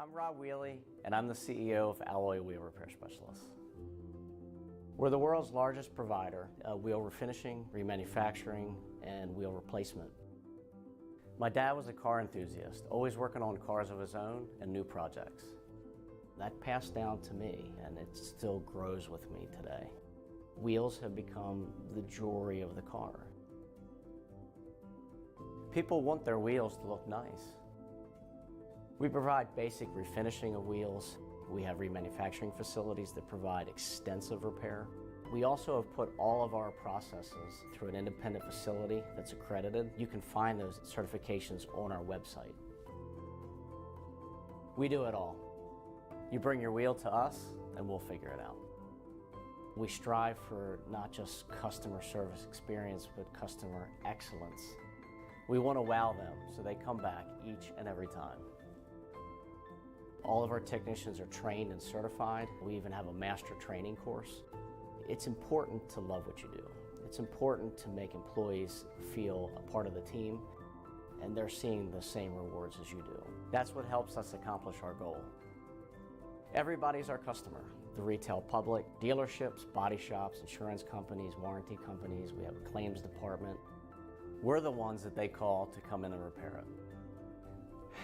I'm Rob Wheely, and I'm the CEO of Alloy Wheel Repair Specialists. We're the world's largest provider of wheel refinishing, remanufacturing, and wheel replacement. My dad was a car enthusiast, always working on cars of his own and new projects. That passed down to me, and it still grows with me today. Wheels have become the jewelry of the car. People want their wheels to look nice. We provide basic refinishing of wheels. We have remanufacturing facilities that provide extensive repair. We also have put all of our processes through an independent facility that's accredited. You can find those certifications on our website. We do it all. You bring your wheel to us and we'll figure it out. We strive for not just customer service experience, but customer excellence. We want to wow them so they come back each and every time. All of our technicians are trained and certified. We even have a master training course. It's important to love what you do. It's important to make employees feel a part of the team, and they're seeing the same rewards as you do. That's what helps us accomplish our goal. Everybody's our customer. The retail public, dealerships, body shops, insurance companies, warranty companies. We have a claims department. We're the ones that they call to come in and repair it.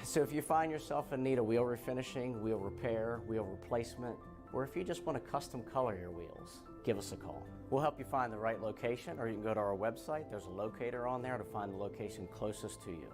So if you find yourself in need of wheel refinishing, wheel repair, wheel replacement, or if you just want to custom color your wheels, give us a call. We'll help you find the right location, or you can go to our website. There's a locator on there to find the location closest to you.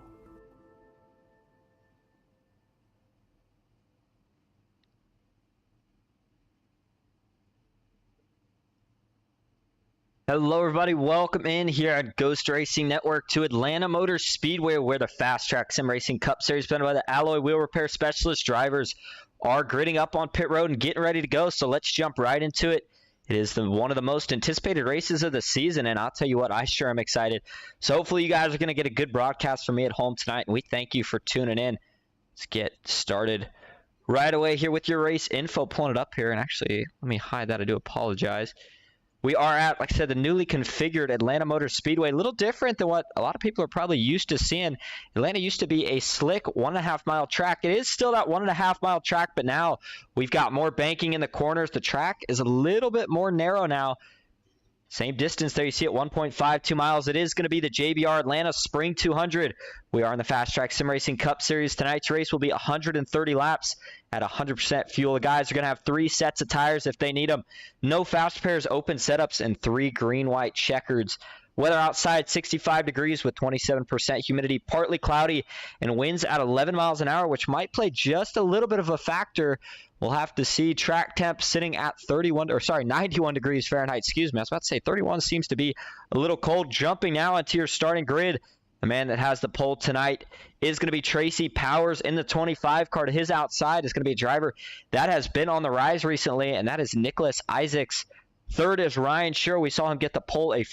Hello everybody, welcome in here at Ghost Racing Network to Atlanta Motor Speedway, where the FastTrack Sim Racing Cup Series presented by the Alloy Wheel Repair Specialist drivers are gridding up on pit road and getting ready to go. So let's jump right into it. It is one of the most anticipated races of the season, and I'll tell you what, I sure am excited. So hopefully you guys are going to get a good broadcast from me at home tonight, and we thank you for tuning in. Let's get started right away here with your race info. Pulling it up here, and actually, let me hide that. I do apologize. We are at, like I said, the newly configured Atlanta Motor Speedway. A little different than what a lot of people are probably used to seeing. Atlanta used to be a slick 1.5 mile track. It is still that 1.5 mile track, but now we've got more banking in the corners. The track is a little bit more narrow now. Same distance there. You see it 1.52 miles. It is going to be the JBR Atlanta Spring 200. We are in the FastTrack Sim Racing Cup Series. Tonight's race will be 130 laps at 100% fuel. The guys are going to have 3 sets of tires if they need them. No fast pairs, open setups, and 3 green-white checkers. Weather outside 65 degrees with 27% humidity, partly cloudy, and winds at 11 miles an hour, which might play just a little bit of a factor. We'll have to see. Track temp sitting at 91 degrees Fahrenheit. Excuse me. I was about to say 31 seems to be a little cold. Jumping now into your starting grid. The man that has the pole tonight is going to be Tracy Powers in the 25 car. To his outside is going to be a driver that has been on the rise recently, and that is Nicholas Isaacs. Third is Ryan Sherrill. We saw him get the pole a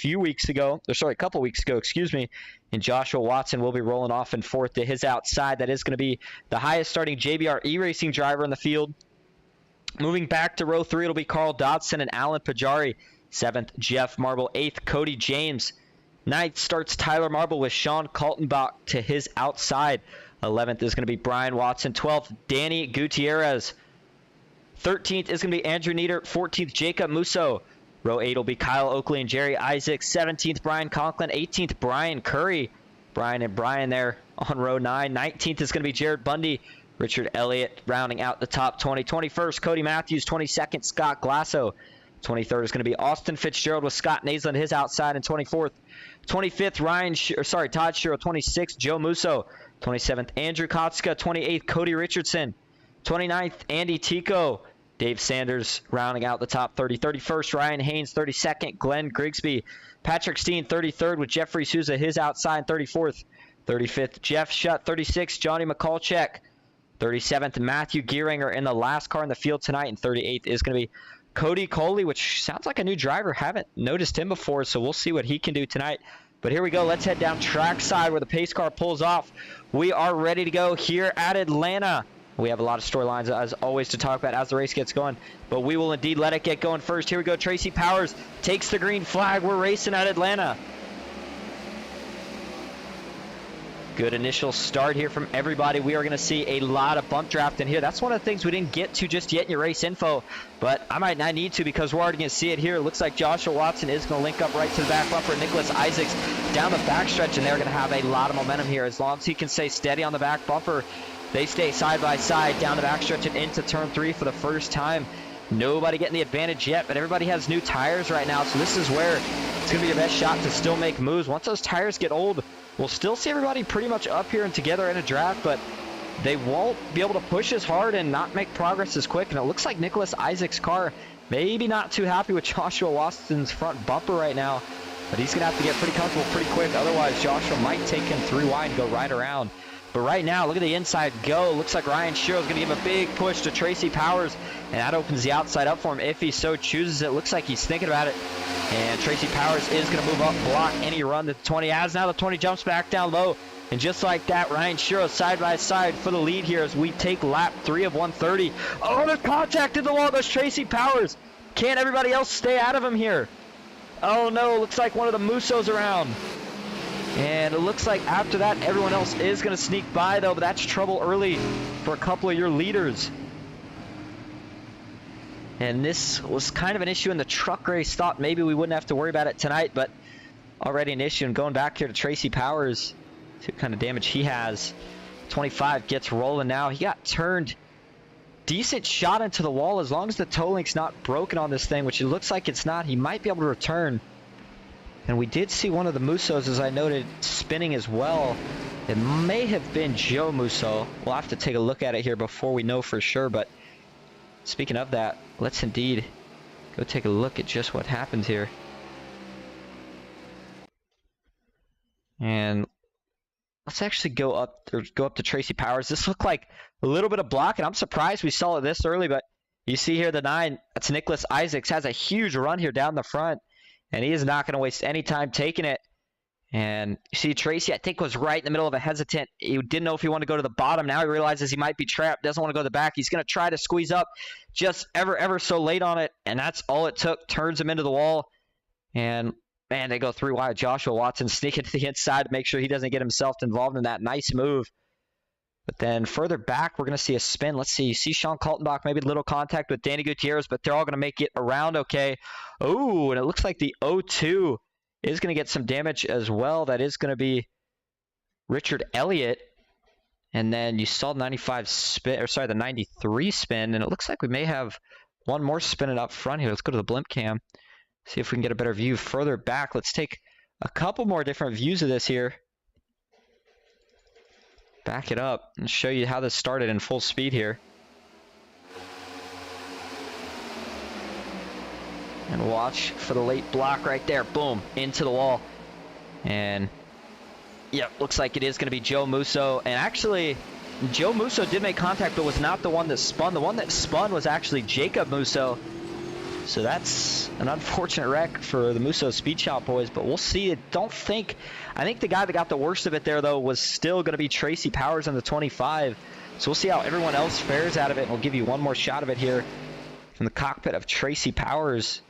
couple weeks ago, excuse me. And Joshua Watson will be rolling off in fourth to his outside. That is going to be the highest starting JBR eRacing driver in the field. Moving back to row 3, it'll be Carl Dodson and Alan Pajari. 7th, Jeff Marble. 8th, Cody James. 9th starts Tyler Marble with Sean Kaltenbach to his outside. 11th is going to be Brian Watson. 12th, Danny Gutierrez. 13th is going to be Andrew Nieder. 14th, Jacob Musso. Row 8 will be Kyle Oakley and Jerry Isaacs. 17th, Brian Conklin. 18th, Brian Curry. Brian and Brian there on row 9. 19th is going to be Jared Bundy. Richard Elliott rounding out the top 20. 21st, Cody Matthews. 22nd, Scott Glasso. 23rd is going to be Austin Fitzgerald with Scott Naisland his outside. And 24th, 25th, Todd Sherrill. 26th, Joe Musso. 27th, Andrew Kotska. 28th, Cody Richardson. 29th, Andy Tico. Dave Sanders rounding out the top 30. 31st, Ryan Haynes. 32nd, Glenn Grigsby. Patrick Steen, 33rd, with Jeffrey Souza his outside. 34th, 35th, Jeff Shutt. 36th, Johnny McCallcheck. 37th, Matthew Gearinger in the last car in the field tonight. And 38th is going to be Cody Coley, which sounds like a new driver. Haven't noticed him before, so we'll see what he can do tonight. But here we go. Let's head down trackside where the pace car pulls off. We are ready to go here at Atlanta. We have a lot of storylines, as always, to talk about as the race gets going. But we will indeed let it get going first. Here we go. Tracy Powers takes the green flag. We're racing at Atlanta. Good initial start here from everybody. We are going to see a lot of bump draft in here. That's one of the things we didn't get to just yet in your race info, but I might not need to because we're already going to see it here. It looks like Joshua Watson is going to link up right to the back bumper. Nicholas Isaacs down the backstretch, and they're going to have a lot of momentum here. As long as he can stay steady on the back bumper, they stay side by side down the backstretch and into turn 3 for the first time. Nobody getting the advantage yet, but everybody has new tires right now, so this is where it's going to be your best shot to still make moves. Once those tires get old, we'll still see everybody pretty much up here and together in a draft, but they won't be able to push as hard and not make progress as quick. And it looks like Nicholas Isaacs' car maybe not too happy with Joshua Watson's front bumper right now, but he's going to have to get pretty comfortable pretty quick. Otherwise, Joshua might take him 3 wide and go right around. But right now, look at the inside go. Looks like Ryan Shiro's going to give a big push to Tracy Powers, and that opens the outside up for him if he so chooses it. Looks like he's thinking about it. And Tracy Powers is going to move up, block any run that the 20 has. Now the 20 jumps back down low. And just like that, Ryan Shiro side by side for the lead here as we take lap 3 of 130. Oh, there's contact in the wall. There's Tracy Powers. Can't everybody else stay out of him here? Oh, no. Looks like one of the Musos around. And it looks like after that, everyone else is going to sneak by, though. But that's trouble early for a couple of your leaders. And this was kind of an issue in the truck race. Thought maybe we wouldn't have to worry about it tonight, but already an issue. And going back here to Tracy Powers, see what kind of damage he has. 25 gets rolling now. He got turned. Decent shot into the wall. As long as the toe link's not broken on this thing, which it looks like it's not, he might be able to return. And we did see one of the Musos, as I noted, spinning as well. It may have been Joe Musso. We'll have to take a look at it here before we know for sure. But speaking of that, let's indeed go take a look at just what happens here. And let's actually go up to Tracy Powers. This looked like a little bit of block, and I'm surprised we saw it this early. But you see here the 9, that's Nicholas Isaacs, has a huge run here down the front. And he is not going to waste any time taking it. And you see Tracy, I think, was right in the middle of a hesitant. He didn't know if he wanted to go to the bottom. Now he realizes he might be trapped, doesn't want to go to the back. He's going to try to squeeze up just ever so late on it. And that's all it took. Turns him into the wall. And, man, they go 3 wide. Joshua Watson sneaking to the inside to make sure he doesn't get himself involved in that. Nice move. But then further back, we're going to see a spin. Let's see. You see Sean Kaltenbach, maybe a little contact with Danny Gutierrez, but they're all going to make it around okay. Oh, and it looks like the 0-2 is going to get some damage as well. That is going to be Richard Elliott. And then you saw the 95 spin, or sorry, the 93 spin, and it looks like we may have one more spinning up front here. Let's go to the blimp cam, see if we can get a better view further back. Let's take a couple more different views of this here. Back it up and show you how this started in full speed here. And watch for the late block right there. Boom, into the wall. And, yep, looks like it is going to be Joe Musso. And actually, Joe Musso did make contact, but was not the one that spun. The one that spun was actually Jacob Musso. So that's an unfortunate wreck for the Musso Speed Shop boys, but we'll see. I think the guy that got the worst of it there, though, was still going to be Tracy Powers on the 25. So we'll see how everyone else fares out of it, and we'll give you one more shot of it here from the cockpit of Tracy Powers,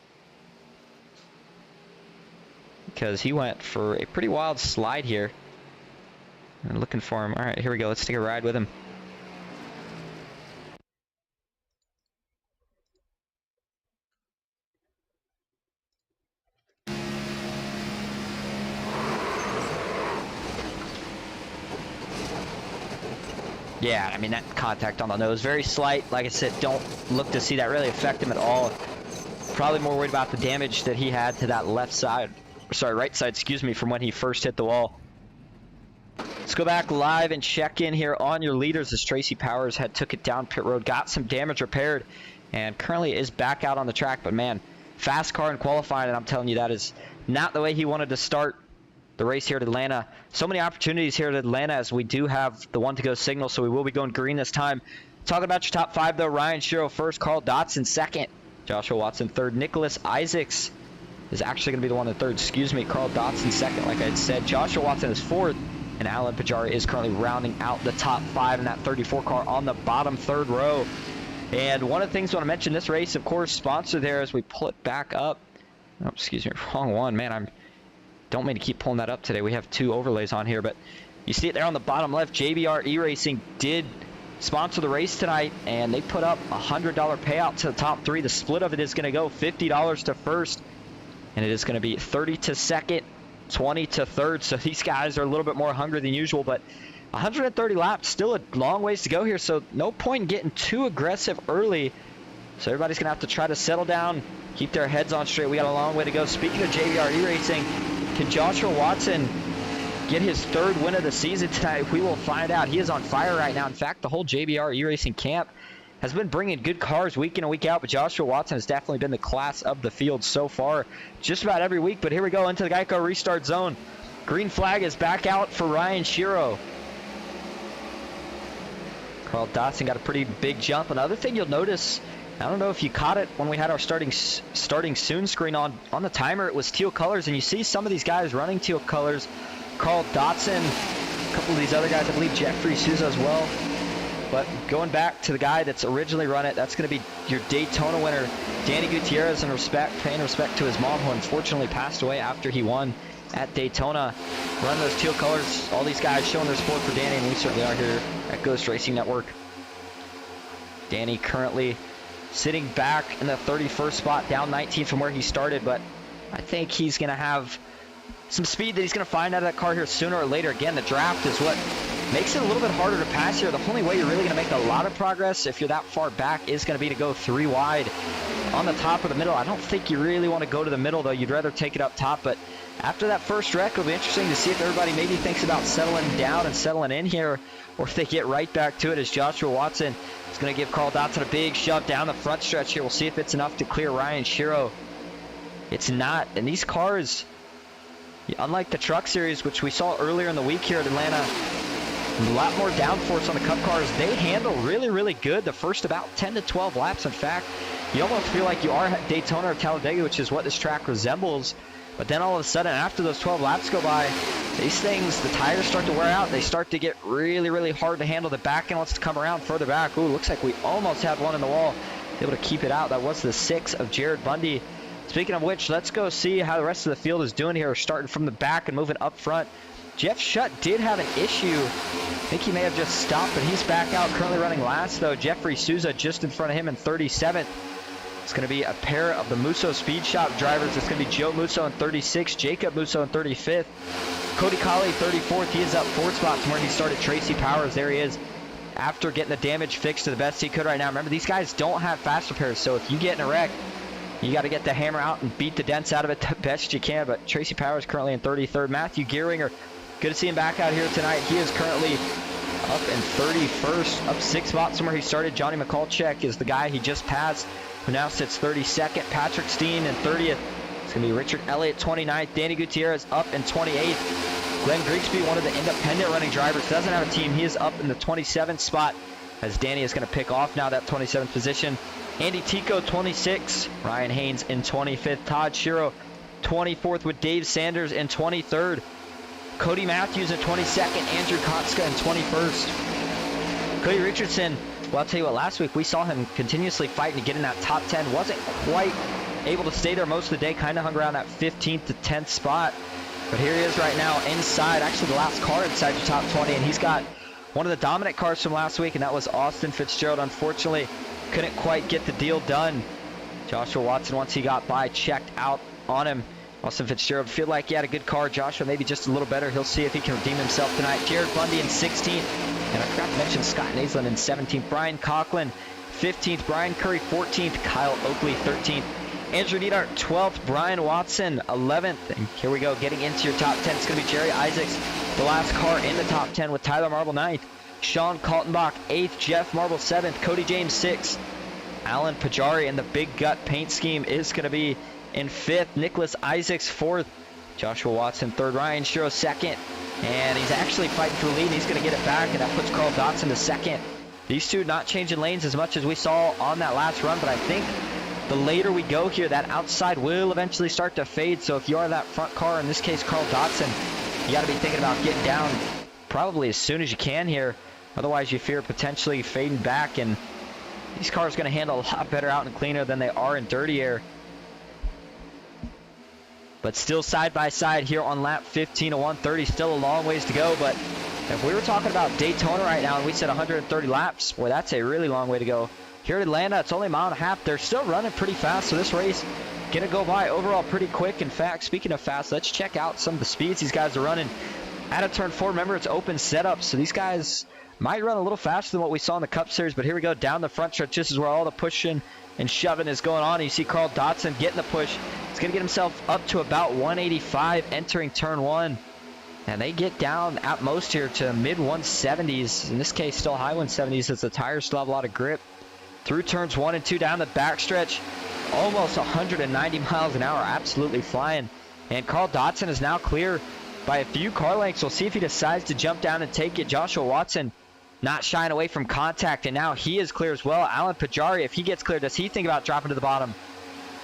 because he went for a pretty wild slide here. I'm looking for him. All right, here we go. Let's take a ride with him. Yeah, I mean, that contact on the nose, very slight. Like I said, don't look to see that really affect him at all. Probably more worried about the damage that he had to that right side, excuse me, from when he first hit the wall. Let's go back live and check in here on your leaders as Tracy Powers took it down pit road, got some damage repaired, and currently is back out on the track. But, man, fast car in qualifying, and I'm telling you, that is not the way he wanted to start the race here at Atlanta. So many opportunities here at Atlanta, as we do have the one to go signal, so we will be going green this time. Talking about your top 5, though, Ryan Shiro first, Carl Dotson second, Joshua Watson third, Nicholas Isaacs is actually going to be the one in third, excuse me, Carl Dotson second, like I had said, Joshua Watson is fourth, and Alan Pajari is currently rounding out the top 5 in that 34 car on the bottom third row. And one of the things I want to mention, this race, of course, sponsored there as we pull it back up. Oh, excuse me, wrong one, man, don't mean to keep pulling that up today. We have 2 overlays on here, but You see it there on the bottom left. JBR eRacing did sponsor the race tonight, and they put up a $100 payout to the top 3. The split of it is going to go $50 to first, and it is going to be 30 to second, 20 to third. So these guys are a little bit more hungry than usual, but 130 laps, still a long ways to go here, so no point in getting too aggressive early. So everybody's going to have to try to settle down, keep their heads on straight. We got a long way to go. Speaking of JBR eRacing, can Joshua Watson get his 3rd win of the season tonight? We will find out. He is on fire right now. In fact, the whole JBR eRacing camp has been bringing good cars week in and week out, but Joshua Watson has definitely been the class of the field so far, just about every week. But here we go into the Geico restart zone. Green flag is back out for Ryan Shiro. Carl Dotson got a pretty big jump. Another thing you'll notice, I don't know if you caught it when we had our starting soon screen on the timer, it was teal colors, and you see some of these guys running teal colors. Carl Dotson, a couple of these other guys, I believe Jeffrey Souza as well. But going back to the guy that's originally run it, that's going to be your Daytona winner, Danny Gutierrez, paying respect to his mom, who unfortunately passed away after he won at Daytona. Run those teal colors. All these guys showing their support for Danny, and we certainly are here at Ghost Racing Network. Danny currently sitting back in the 31st spot, down 19 from where he started, but I think he's going to have some speed that he's going to find out of that car here sooner or later. Again, the draft is what makes it a little bit harder to pass here. The only way you're really going to make a lot of progress if you're that far back is going to be to go 3 wide on the top or the middle. I don't think you really want to go to the middle, though. You'd rather take it up top, but after that first wreck, it'll be interesting to see if everybody maybe thinks about settling down and settling in here, or if they get right back to it, as Joshua Watson is going to give Carl Dotson a big shove down the front stretch here. We'll see if it's enough to clear Ryan Shiro. It's not, and these cars, unlike the Truck Series, which we saw earlier in the week here at Atlanta, a lot more downforce on the Cup cars. They handle really, really good the first about 10 to 12 laps. In fact, you almost feel like you are at Daytona or Talladega, which is what this track resembles. But then all of a sudden, after those 12 laps go by, these things, the tires start to wear out. They start to get really, really hard to handle. The back end wants to come around further back. Ooh, looks like we almost had one in the wall. Able to keep it out. That was the 6 of Jared Bundy. Speaking of which, let's go see how the rest of the field is doing here, starting from the back and moving up front. Jeff Shutt did have an issue. I think he may have just stopped, but he's back out, currently running last, though. Jeffrey Souza just in front of him in 37th. It's going to be a pair of the Musso Speed Shop drivers. It's going to be Joe Musso in 36th, Jacob Musso in 35th, Cody Colley 34th. He is up 4 spots from where he started. Tracy Powers, there he is, after getting the damage fixed to the best he could right now. Remember, these guys don't have fast repairs, so if you get in a wreck, you got to get the hammer out and beat the dents out of it the best you can. But Tracy Powers currently in 33rd. Matthew Gearinger, good to see him back out here tonight. He is currently up in 31st, up 6 spots from where he started. Johnny McCulcheck is the guy he just passed, who now sits 32nd. Patrick Steen in 30th. It's going to be Richard Elliott 29th. Danny Gutierrez up in 28th. Glenn Grigsby, one of the independent running drivers, doesn't have a team. He is up in the 27th spot, as Danny is going to pick off now that 27th position. Andy Tico 26, Ryan Haynes in 25th, Todd Shiro 24th with Dave Sanders in 23rd, Cody Matthews in 22nd, Andrew Kotska in 21st. Cody Richardson, well, I'll tell you what, last week we saw him continuously fighting to get in that top 10. Wasn't quite able to stay there most of the day, kind of hung around that 15th to 10th spot. But here he is right now inside, actually the last car inside the top 20, and he's got one of the dominant cars from last week, and that was Austin Fitzgerald. Unfortunately, couldn't quite get the deal done. Joshua Watson, once he got by, checked out on him. Austin Fitzgerald feel like he had a good car. Joshua maybe just a little better. He'll see if he can redeem himself tonight. Jared Bundy in 16th. And I forgot to mention Scott Naslund in 17th. Brian Coughlin 15th. Brian Curry 14th. Kyle Oakley 13th. Andrew Neidhart 12th. Brian Watson 11th. And here we go, getting into your top 10. It's going to be Jerry Isaacs, the last car in the top 10, with Tyler Marble 9th. Sean Kaltenbach 8th, Jeff Marble 7th, Cody James 6th, Alan Pajari in the Big Gut paint scheme is going to be in 5th, Nicholas Isaacs 4th, Joshua Watson 3rd, Ryan Shiro 2nd, and he's actually fighting for the lead, and he's going to get it back, and that puts Carl Dotson to 2nd. These two not changing lanes as much as we saw on that last run, but I think the later we go here, that outside will eventually start to fade, so if you are that front car, in this case Carl Dotson, you got to be thinking about getting down probably as soon as you can here. Otherwise, you fear potentially fading back, and these cars are going to handle a lot better out and cleaner than they are in dirty air. But still side by side here on lap 15 of 130. Still a long ways to go, but If we were talking about Daytona right now and we said 130 laps, boy, that's a really long way to go. Here at Atlanta, it's only a mile and a half. They're still running pretty fast, so this race going to go by overall pretty quick. In fact, speaking of fast, let's check out some of the speeds these guys are running. Out of turn 4, remember, it's open setup, so these guys might run a little faster than what we saw in the Cup Series, but here we go down the front stretch. This is where all the pushing and shoving is going on. You see Carl Dotson getting the push. He's going to get himself up to about 185 entering turn 1. And they get down at most here to mid 170s. In this case, still high 170s as the tires still have a lot of grip. Through turns 1 and 2 down the backstretch, almost 190 miles an hour, absolutely flying. And Carl Dotson is now clear by a few car lengths. We'll see if he decides to jump down and take it. Joshua Watson not shying away from contact, and now he is clear as well. Alan Pajari, if he gets clear, does he think about dropping to the bottom?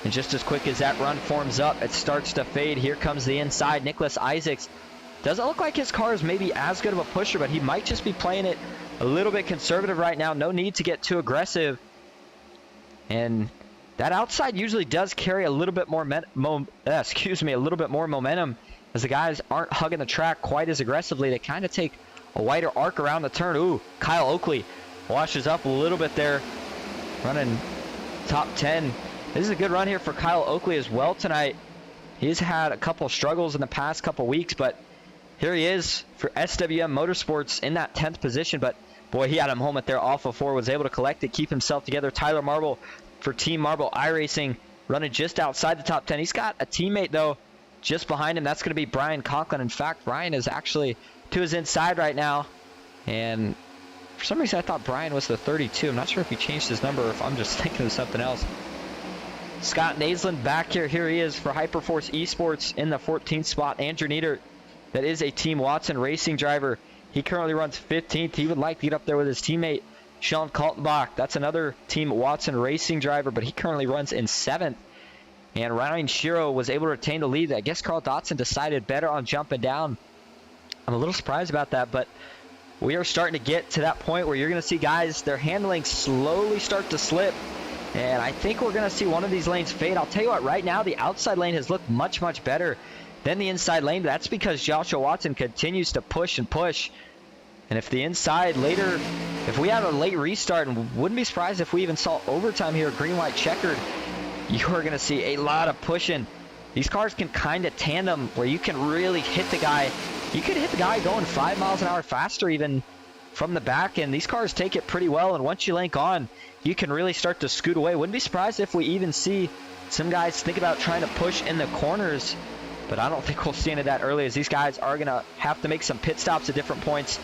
And just as quick as that run forms up, it starts to fade. Here comes the inside. Nicholas Isaacs. Doesn't look like his car is maybe as good of a pusher, but he might just be playing it a little bit conservative right now. No need to get too aggressive. And that outside usually does carry a little bit more momentum, as the guys aren't hugging the track quite as aggressively. They kind of take a wider arc around the turn. Ooh, Kyle Oakley washes up a little bit there, running top 10. This is a good run here for Kyle Oakley as well tonight. He's had a couple struggles in the past couple weeks, but here he is for SWM Motorsports in that 10th position. But boy, he had a moment there off of 4, was able to collect it, keep himself together. Tyler Marble for Team Marble iRacing running just outside the top 10. He's got a teammate, though, just behind him. That's going to be Brian Conklin. In fact, Brian is actually to his inside right now. And for some reason, I thought Brian was the 32. I'm not sure if he changed his number or if I'm just thinking of something else. Scott Naisland back here. Here he is for Hyperforce Esports in the 14th spot. Andrew Nieder, that is a Team Watson racing driver. He currently runs 15th. He would like to get up there with his teammate, Sean Kaltenbach. That's another Team Watson racing driver, but he currently runs in 7th. And Ryan Shiro was able to retain the lead. I guess Carl Dotson decided better on jumping down. I'm a little surprised about that, but we are starting to get to that point where you're going to see guys, their handling slowly start to slip. And I think we're going to see one of these lanes fade. I'll tell you what, right now the outside lane has looked much, much better than the inside lane. That's because Joshua Watson continues to push and push. And if the inside later, if we have a late restart, and wouldn't be surprised if we even saw overtime here, green-white checkered, you are going to see a lot of pushing. These cars can kind of tandem where you can really hit the guy. You could hit the guy going 5 miles an hour faster even from the back, and these cars take it pretty well. And once you link on, you can really start to scoot away. Wouldn't be surprised if we even see some guys think about trying to push in the corners, but I don't think we'll see any of that early, as these guys are going to have to make some pit stops at different points.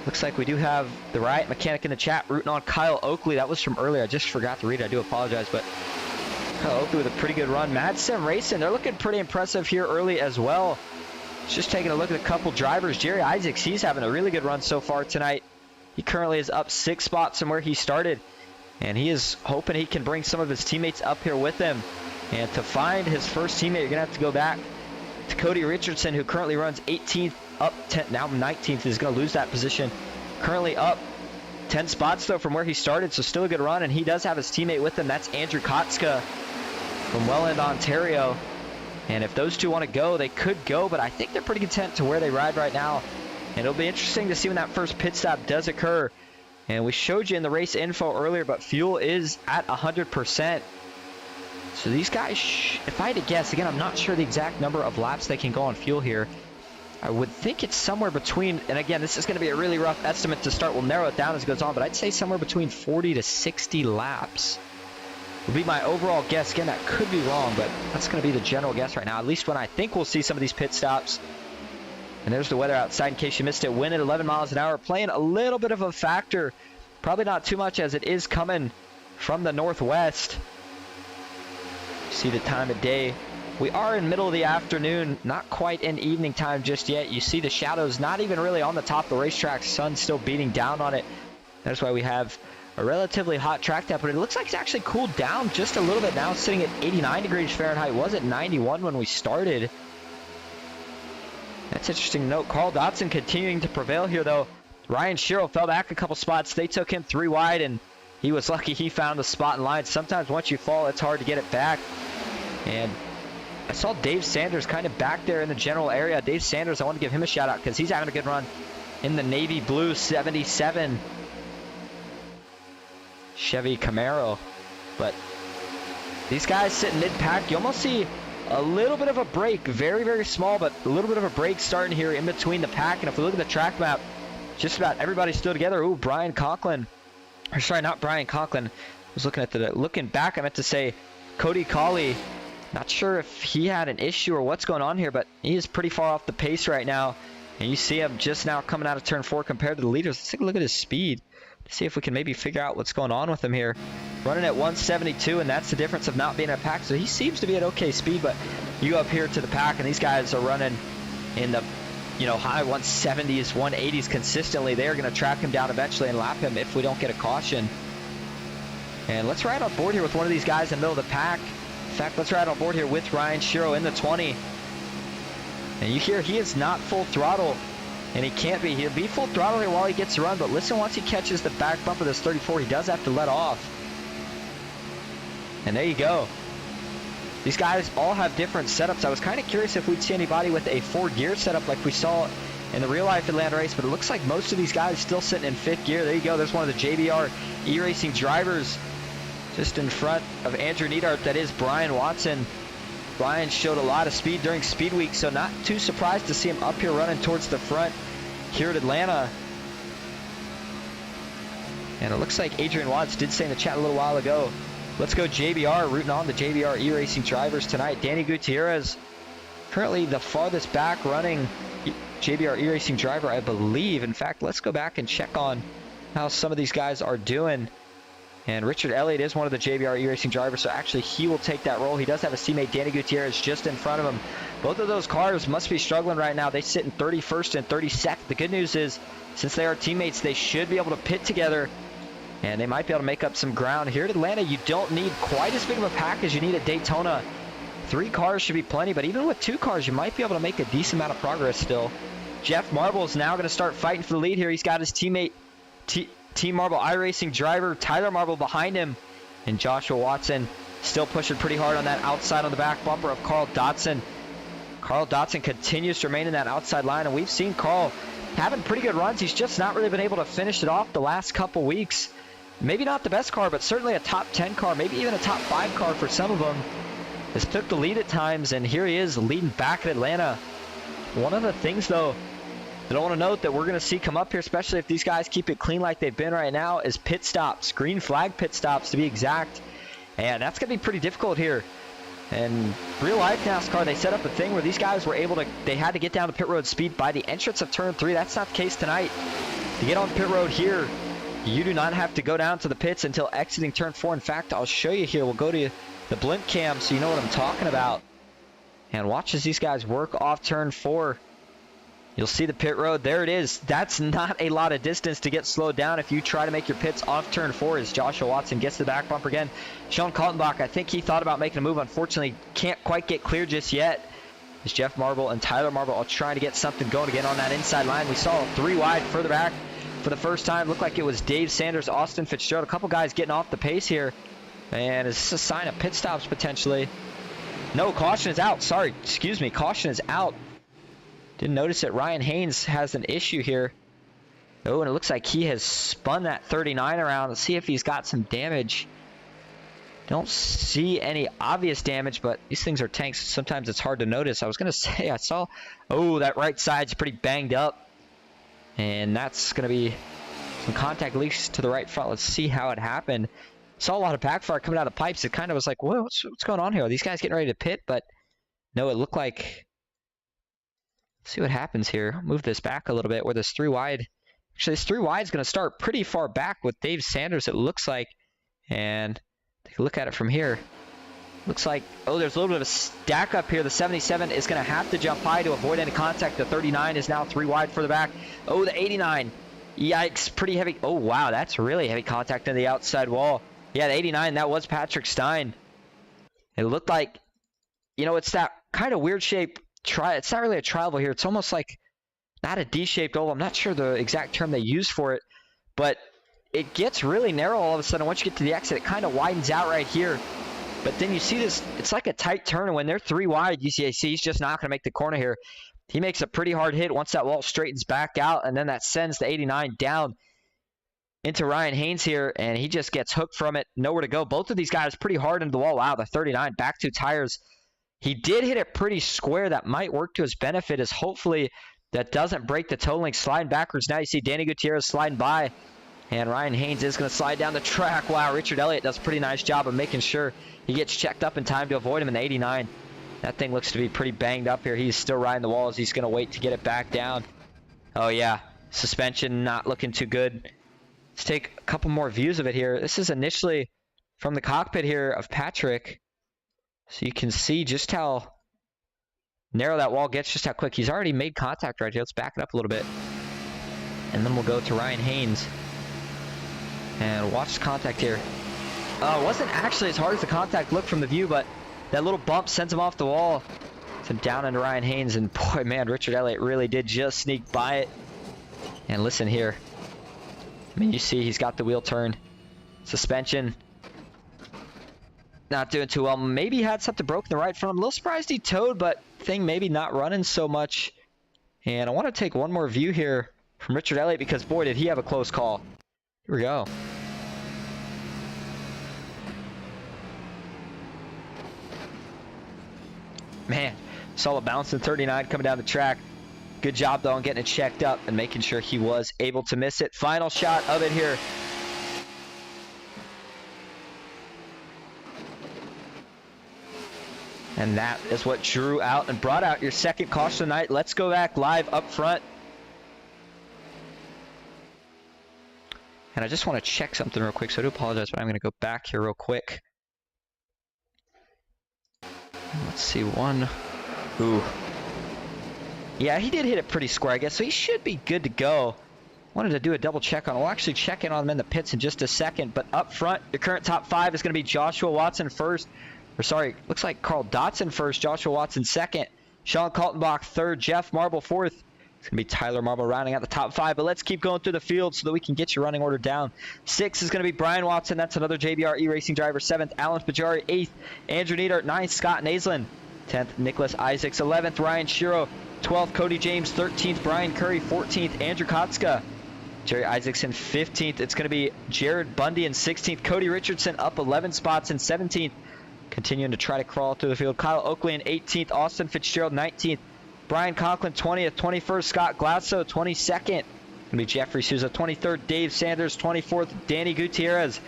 Looks like we do have the Riot Mechanic in the chat rooting on Kyle Oakley. That was from earlier. I just forgot to read it. I do apologize, but Kyle Oakley with a pretty good run. Mad Sim Racing, they're looking pretty impressive here early as well. Just taking a look at a couple drivers. Jerry Isaacs, he's having a really good run so far tonight. He currently is up 6 spots from where he started, and he is hoping he can bring some of his teammates up here with him. And to find his first teammate, you're going to have to go back to Cody Richardson, who currently runs 18th, up 10, now 19th, is going to lose that position. Currently up 10 spots, though, from where he started, so still a good run, and he does have his teammate with him. That's Andrew Kotska from Welland, Ontario. And if those two want to go, they could go, but I think they're pretty content to where they ride right now. And it'll be interesting to see when that first pit stop does occur. And we showed you in the race info earlier, but fuel is at 100%. So these guys, if I had to guess, again, I'm not sure the exact number of laps they can go on fuel here. I would think it's somewhere between, and again, this is going to be a really rough estimate to start. We'll narrow it down as it goes on, but I'd say somewhere between 40 to 60 laps would be my overall guess. Again, that could be wrong, but that's going to be the general guess right now, at least when I think we'll see some of these pit stops. And there's the weather outside in case you missed it. Wind at 11 miles an hour, playing a little bit of a factor. Probably not too much, as it is coming from the northwest. See the time of day. We are in middle of the afternoon, not quite in evening time just yet. You see the shadows not even really on the top of the racetrack. Sun still beating down on it. That's why we have a relatively hot track temperature. It looks like it's actually cooled down just a little bit now, sitting at 89 degrees Fahrenheit. It was at 91 when we started. That's interesting to note. Carl Dotson continuing to prevail here, though. Ryan Shiro fell back a couple spots. They took him 3 wide, and he was lucky he found the spot in line. Sometimes once you fall, it's hard to get it back. And I saw Dave Sanders kind of back there in the general area. Dave Sanders, I want to give him a shout out because he's having a good run in the navy blue 77 Chevy Camaro. But these guys sitting mid-pack, you almost see a little bit of a break, very, very small, but a little bit of a break starting here in between the pack. And if we look at the track map, just about everybody's still together. Ooh, Brian Conklin, or sorry, not Brian Conklin. I was looking back, I meant to say Cody Colley. Not sure if he had an issue or what's going on here, but he is pretty far off the pace right now. And you see him just now coming out of turn 4 compared to the leaders. Let's take a look at his speed to see if we can maybe figure out what's going on with him here. Running at 172, and that's the difference of not being at pack. So he seems to be at okay speed, but you go up here to the pack, and these guys are running in the high 170s, 180s consistently. They're going to track him down eventually and lap him if we don't get a caution. And let's ride on board here with one of these guys in the middle of the pack. In fact, let's ride on board here with Ryan Shiro in the 20. And you hear he is not full throttle, and he can't be. He'll be full throttle here while he gets to run, but listen, once he catches the back bump of this 34, he does have to let off. And there you go. These guys all have different setups. I was kind of curious if we'd see anybody with a 4-gear setup like we saw in the real-life Atlanta race, but it looks like most of these guys still sitting in 5th gear. There you go. There's one of the JBR eRacing drivers just in front of Andrew Neidhart. That is Brian Watson. Brian showed a lot of speed during Speed Week, so not too surprised to see him up here running towards the front here at Atlanta. And it looks like Adrian Watts did say in the chat a little while ago, let's go JBR, rooting on the JBR eRacing drivers tonight. Danny Gutierrez, currently the farthest back running JBR eRacing driver, I believe. In fact, let's go back and check on how some of these guys are doing. And Richard Elliott is one of the JBR eRacing drivers, so actually he will take that role. He does have a teammate, Danny Gutierrez, just in front of him. Both of those cars must be struggling right now. They sit in 31st and 32nd. The good news is, since they are teammates, they should be able to pit together, and they might be able to make up some ground. Here at Atlanta, you don't need quite as big of a pack as you need at Daytona. 3 cars should be plenty, but even with 2 cars, you might be able to make a decent amount of progress still. Jeff Marble is now going to start fighting for the lead here. He's got his teammate, Team Marble iRacing driver Tyler Marble behind him, and Joshua Watson still pushing pretty hard on that outside on the back bumper of Carl Dotson. Carl Dotson continues to remain in that outside line, and we've seen Carl having pretty good runs. He's just not really been able to finish it off the last couple weeks. Maybe not the best car, but certainly a top 10 car, maybe even a top 5 car for some of them. Has took the lead at times, and here he is leading back at Atlanta. One of the things, though, that I want to note that we're going to see come up here, especially if these guys keep it clean like they've been right now, is pit stops, green flag pit stops to be exact. And that's going to be pretty difficult here. And real life NASCAR, they set up a thing where these guys were able to, they had to get down to pit road speed by the entrance of turn 3. That's not the case tonight. To get on pit road here, you do not have to go down to the pits until exiting turn 4. In fact, I'll show you here. We'll go to the blimp cam so you know what I'm talking about. And watch as these guys work off turn 4. You'll see the pit road. There it is. That's not a lot of distance to get slowed down if you try to make your pits off turn 4 as Joshua Watson gets to the back bumper again. Sean Kaltenbach, I think he thought about making a move. Unfortunately, can't quite get clear just yet. As Jeff Marble and Tyler Marble are trying to get something going again on that inside line. We saw 3 wide further back for the first time. Looked like it was Dave Sanders, Austin Fitzgerald. A couple guys getting off the pace here. And is this a sign of pit stops potentially? No, caution is out. Sorry, excuse me. Caution is out. Didn't notice it. Ryan Haynes has an issue here. Oh, and it looks like he has spun that 39 around. Let's see if he's got some damage. Don't see any obvious damage, but these things are tanks. Sometimes it's hard to notice. I was going to say I saw, oh, that right side's pretty banged up. And that's going to be some contact leaks to the right front. Let's see how it happened. Saw a lot of backfire coming out of the pipes. It kind of was like, whoa, what's going on here? Are these guys getting ready to pit? But no, it looked like, let's see what happens here. Move this back a little bit where this 3 wide. Actually, this 3 wide is going to start pretty far back with Dave Sanders, it looks like. And take a look at it from here. Looks like, oh, there's a little bit of a stack up here. The 77 is going to have to jump high to avoid any contact. The 39 is now 3 wide further back. Oh, the 89. Yikes, pretty heavy. Oh, wow, that's really heavy contact in the outside wall. Yeah, the 89, that was Patrick Stein. It looked like, you know, it's that kind of weird shape. It's not really a tri-oval here. It's almost like not a D-shaped oval. I'm not sure the exact term they use for it, but it gets really narrow all of a sudden. Once you get to the exit, it kind of widens out right here. But then you see this, it's like a tight turn, and when they're 3 wide, UCAC, he's just not going to make the corner here. He makes a pretty hard hit once that wall straightens back out, and then that sends the 89 down into Ryan Haynes here, and he just gets hooked from it, nowhere to go. Both of these guys pretty hard into the wall. Wow, the 39, back 2 tires. He did hit it pretty square. That might work to his benefit, as hopefully that doesn't break the toe link. Sliding backwards now, you see Danny Gutierrez sliding by, and Ryan Haynes is going to slide down the track. Wow, Richard Elliott does a pretty nice job of making sure he gets checked up in time to avoid him in the 89. That thing looks to be pretty banged up here. He's still riding the walls. He's going to wait to get it back down. Oh, yeah. Suspension not looking too good. Let's take a couple more views of it here. This is initially from the cockpit here of Patrick. So you can see just how narrow that wall gets, just how quick. He's already made contact right here. Let's back it up a little bit. And then we'll go to Ryan Haynes. And watch the contact here. It wasn't actually as hard as the contact looked from the view, but that little bump sends him off the wall. Sends him down into Ryan Haynes. And boy, man, Richard Elliott really did just sneak by it. And listen here. I mean, you see he's got the wheel turn. Suspension not doing too well. Maybe he had something broken the right front. I'm a little surprised he towed, but thing maybe not running so much. And I want to take one more view here from Richard Elliott, because boy, did he have a close call. Here we go. Man, solid bounce in 39 coming down the track. Good job, though, on getting it checked up and making sure he was able to miss it. Final shot of it here. And that is what drew out and brought out your second caution tonight. Let's go back live up front. And I just want to check something real quick, so I do apologize, but I'm going to go back here real quick. Let's see, one. Ooh. Yeah, he did hit it pretty square, I guess, so he should be good to go. Wanted to do a double check on it. We'll actually check in on him in the pits in just a second. But up front, your current top 5 is going to be Joshua Watson first. Or sorry, looks like Carl Dotson first, Joshua Watson second, Sean Kaltenbach third, Jeff Marble fourth. It's going to be Tyler Marble rounding out the top 5. But let's keep going through the field so that we can get your running order down. 6 is going to be Brian Watson. That's another JBR eRacing driver. 7th, Alan Pajari. 8th, Andrew Neidhart. 9th, Scott Naslin. 10th, Nicholas Isaacs. 11th, Ryan Shiro. 12th, Cody James. 13th, Brian Curry. 14th, Andrew Kotska. Jerry Isaacson, 15th. It's going to be Jared Bundy in 16th. Cody Richardson up 11 spots in 17th. Continuing to try to crawl through the field. Kyle Oakley in 18th. Austin Fitzgerald, 19th. Brian Conklin, 20th. 21st, Scott Glasso, 22nd. Going to be Jeffrey Souza, 23rd. Dave Sanders, 24th. Danny Gutierrez.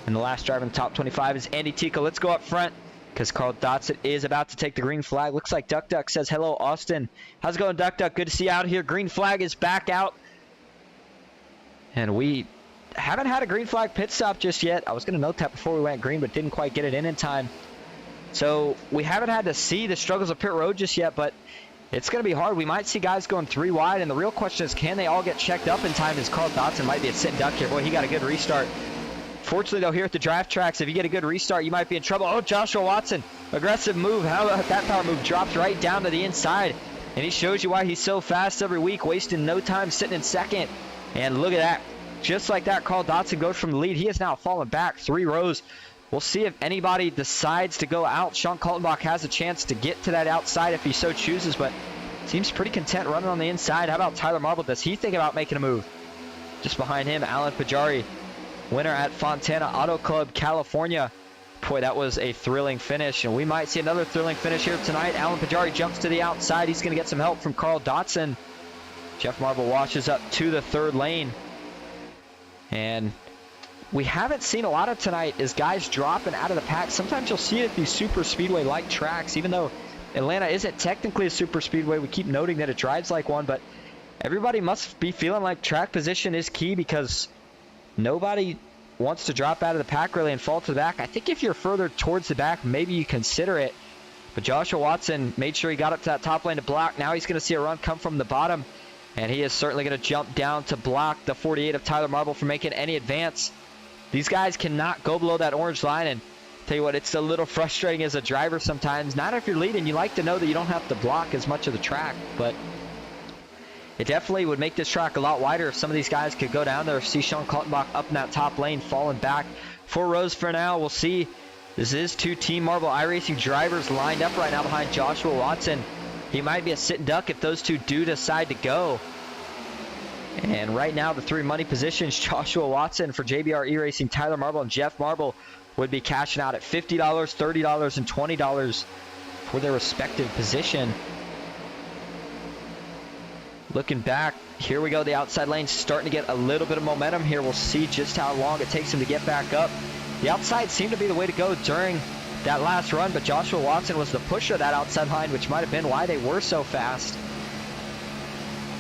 And the last driver in the top 25 is Andy Tico. Let's go up front, because Carl Dotson is about to take the green flag. Looks like Duck Duck says, hello, Austin. How's it going, Duck Duck? Good to see you out here. Green flag is back out. And we haven't had a green flag pit stop just yet. I was going to note that before we went green, but didn't quite get it in time. So we haven't had to see the struggles of pit road just yet, but it's going to be hard. We might see guys going 3 wide, and the real question is, can they all get checked up in time, as Carl Dotson might be a sitting duck here. Boy, he got a good restart. Fortunately, though, here at the draft tracks, if you get a good restart, you might be in trouble. Oh, Joshua Watson, aggressive move. How about that power move? Dropped right down to the inside, and he shows you why he's so fast every week, wasting no time sitting in second. And look at that. Just like that, Carl Dotson goes from the lead. He has now fallen back 3 rows. We'll see if anybody decides to go out. Sean Kaltenbach has a chance to get to that outside if he so chooses, but seems pretty content running on the inside. How about Tyler Marble? Does he think about making a move? Just behind him, Alan Pajari, winner at Fontana Auto Club, California. Boy, that was a thrilling finish, and we might see another thrilling finish here tonight. Alan Pajari jumps to the outside. He's going to get some help from Carl Dotson. Jeff Marble washes up to the 3rd lane. And we haven't seen a lot of tonight is guys dropping out of the pack. Sometimes you'll see it at these super speedway-like tracks, even though Atlanta isn't technically a super speedway. We keep noting that it drives like one, but everybody must be feeling like track position is key, because nobody wants to drop out of the pack really and fall to the back. I think if you're further towards the back, maybe you consider it. But Joshua Watson made sure he got up to that top lane to block. Now he's going to see a run come from the bottom, and he is certainly going to jump down to block the 48 of Tyler Marble from making any advance. These guys cannot go below that orange line, and tell you what, it's a little frustrating as a driver sometimes. Not if you're leading. You like to know that you don't have to block as much of the track, but it definitely would make this track a lot wider if some of these guys could go down there. See Sean Kaltenbach up in that top lane, falling back 4 rows for now. We'll see This is two Team Marble iRacing drivers lined up right now behind Joshua Watson. He might be a sitting duck if those two do decide to go. And right now, the three money positions, Joshua Watson for JBR eRacing, Tyler Marble, and Jeff Marble would be cashing out at $50, $30, and $20 for their respective position. Looking back, here we go. The outside lane's starting to get a little bit of momentum here. We'll see just how long it takes him to get back up. The outside seemed to be the way to go during that last run, but Joshua Watson was the pusher of that outside line, which might have been why they were so fast.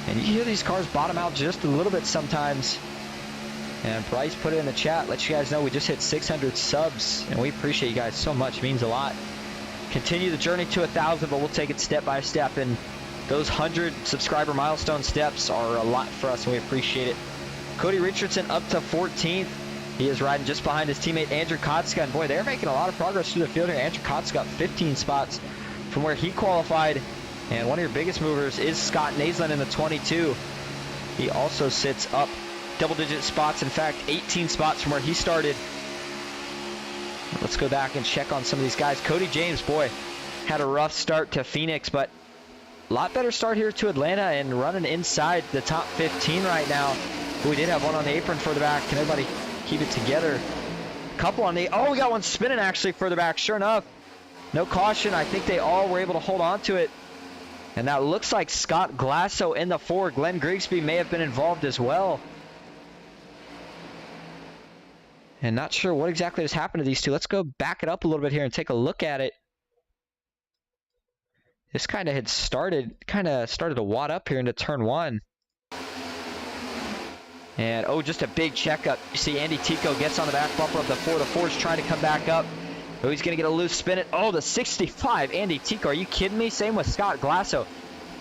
And you hear these cars bottom out just a little bit sometimes. And Bryce put it in the chat, let you guys know we just hit 600 subs, and we appreciate you guys so much. It means a lot. Continue the journey to 1,000, but we'll take it step by step, and those 100 subscriber milestone steps are a lot for us, and we appreciate it. Cody Richardson up to 14th. He is riding just behind his teammate Andrew Kotska, and boy, they're making a lot of progress through the field here. Andrew Kotska got 15 spots from where he qualified, and one of your biggest movers is Scott Naslin in the 22. He also sits up double-digit spots, in fact, 18 spots from where he started. Let's go back and check on some of these guys. Cody James, boy, had a rough start to Phoenix, but a lot better start here to Atlanta and running inside the top 15 right now. We did have one on the apron further back. Can everybody keep it together? A couple on the... Oh, we got one spinning actually further back. Sure enough, no caution. I think they all were able to hold on to it. And that looks like Scott Glasso in the 4. Glenn Grigsby may have been involved as well. And not sure what exactly has happened to these two. Let's go back it up a little bit here and take a look at it. This kind of started to wad up here into turn 1. And, oh, just a big checkup. You see Andy Tico gets on the back bumper of the 4. The 4 is trying to come back up. Oh, he's going to get a loose spin it. Oh, the 65, Andy Tico. Are you kidding me? Same with Scott Glasso.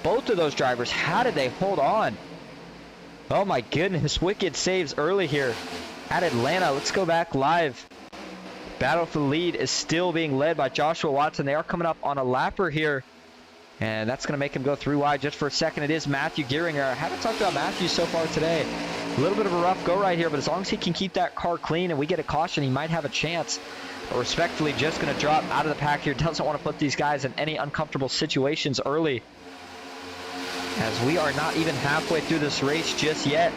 Both of those drivers, how did they hold on? Oh, my goodness. Wicked saves early here at Atlanta. Let's go back live. Battle for the lead is still being led by Joshua Watson. They are coming up on a lapper here. And that's going to make him go 3 wide just for a second. It is Matthew Gearinger. I haven't talked about Matthew so far today. A little bit of a rough go right here, but as long as he can keep that car clean and we get a caution, he might have a chance. But respectfully, just going to drop out of the pack here. Doesn't want to put these guys in any uncomfortable situations early, as we are not even halfway through this race just yet.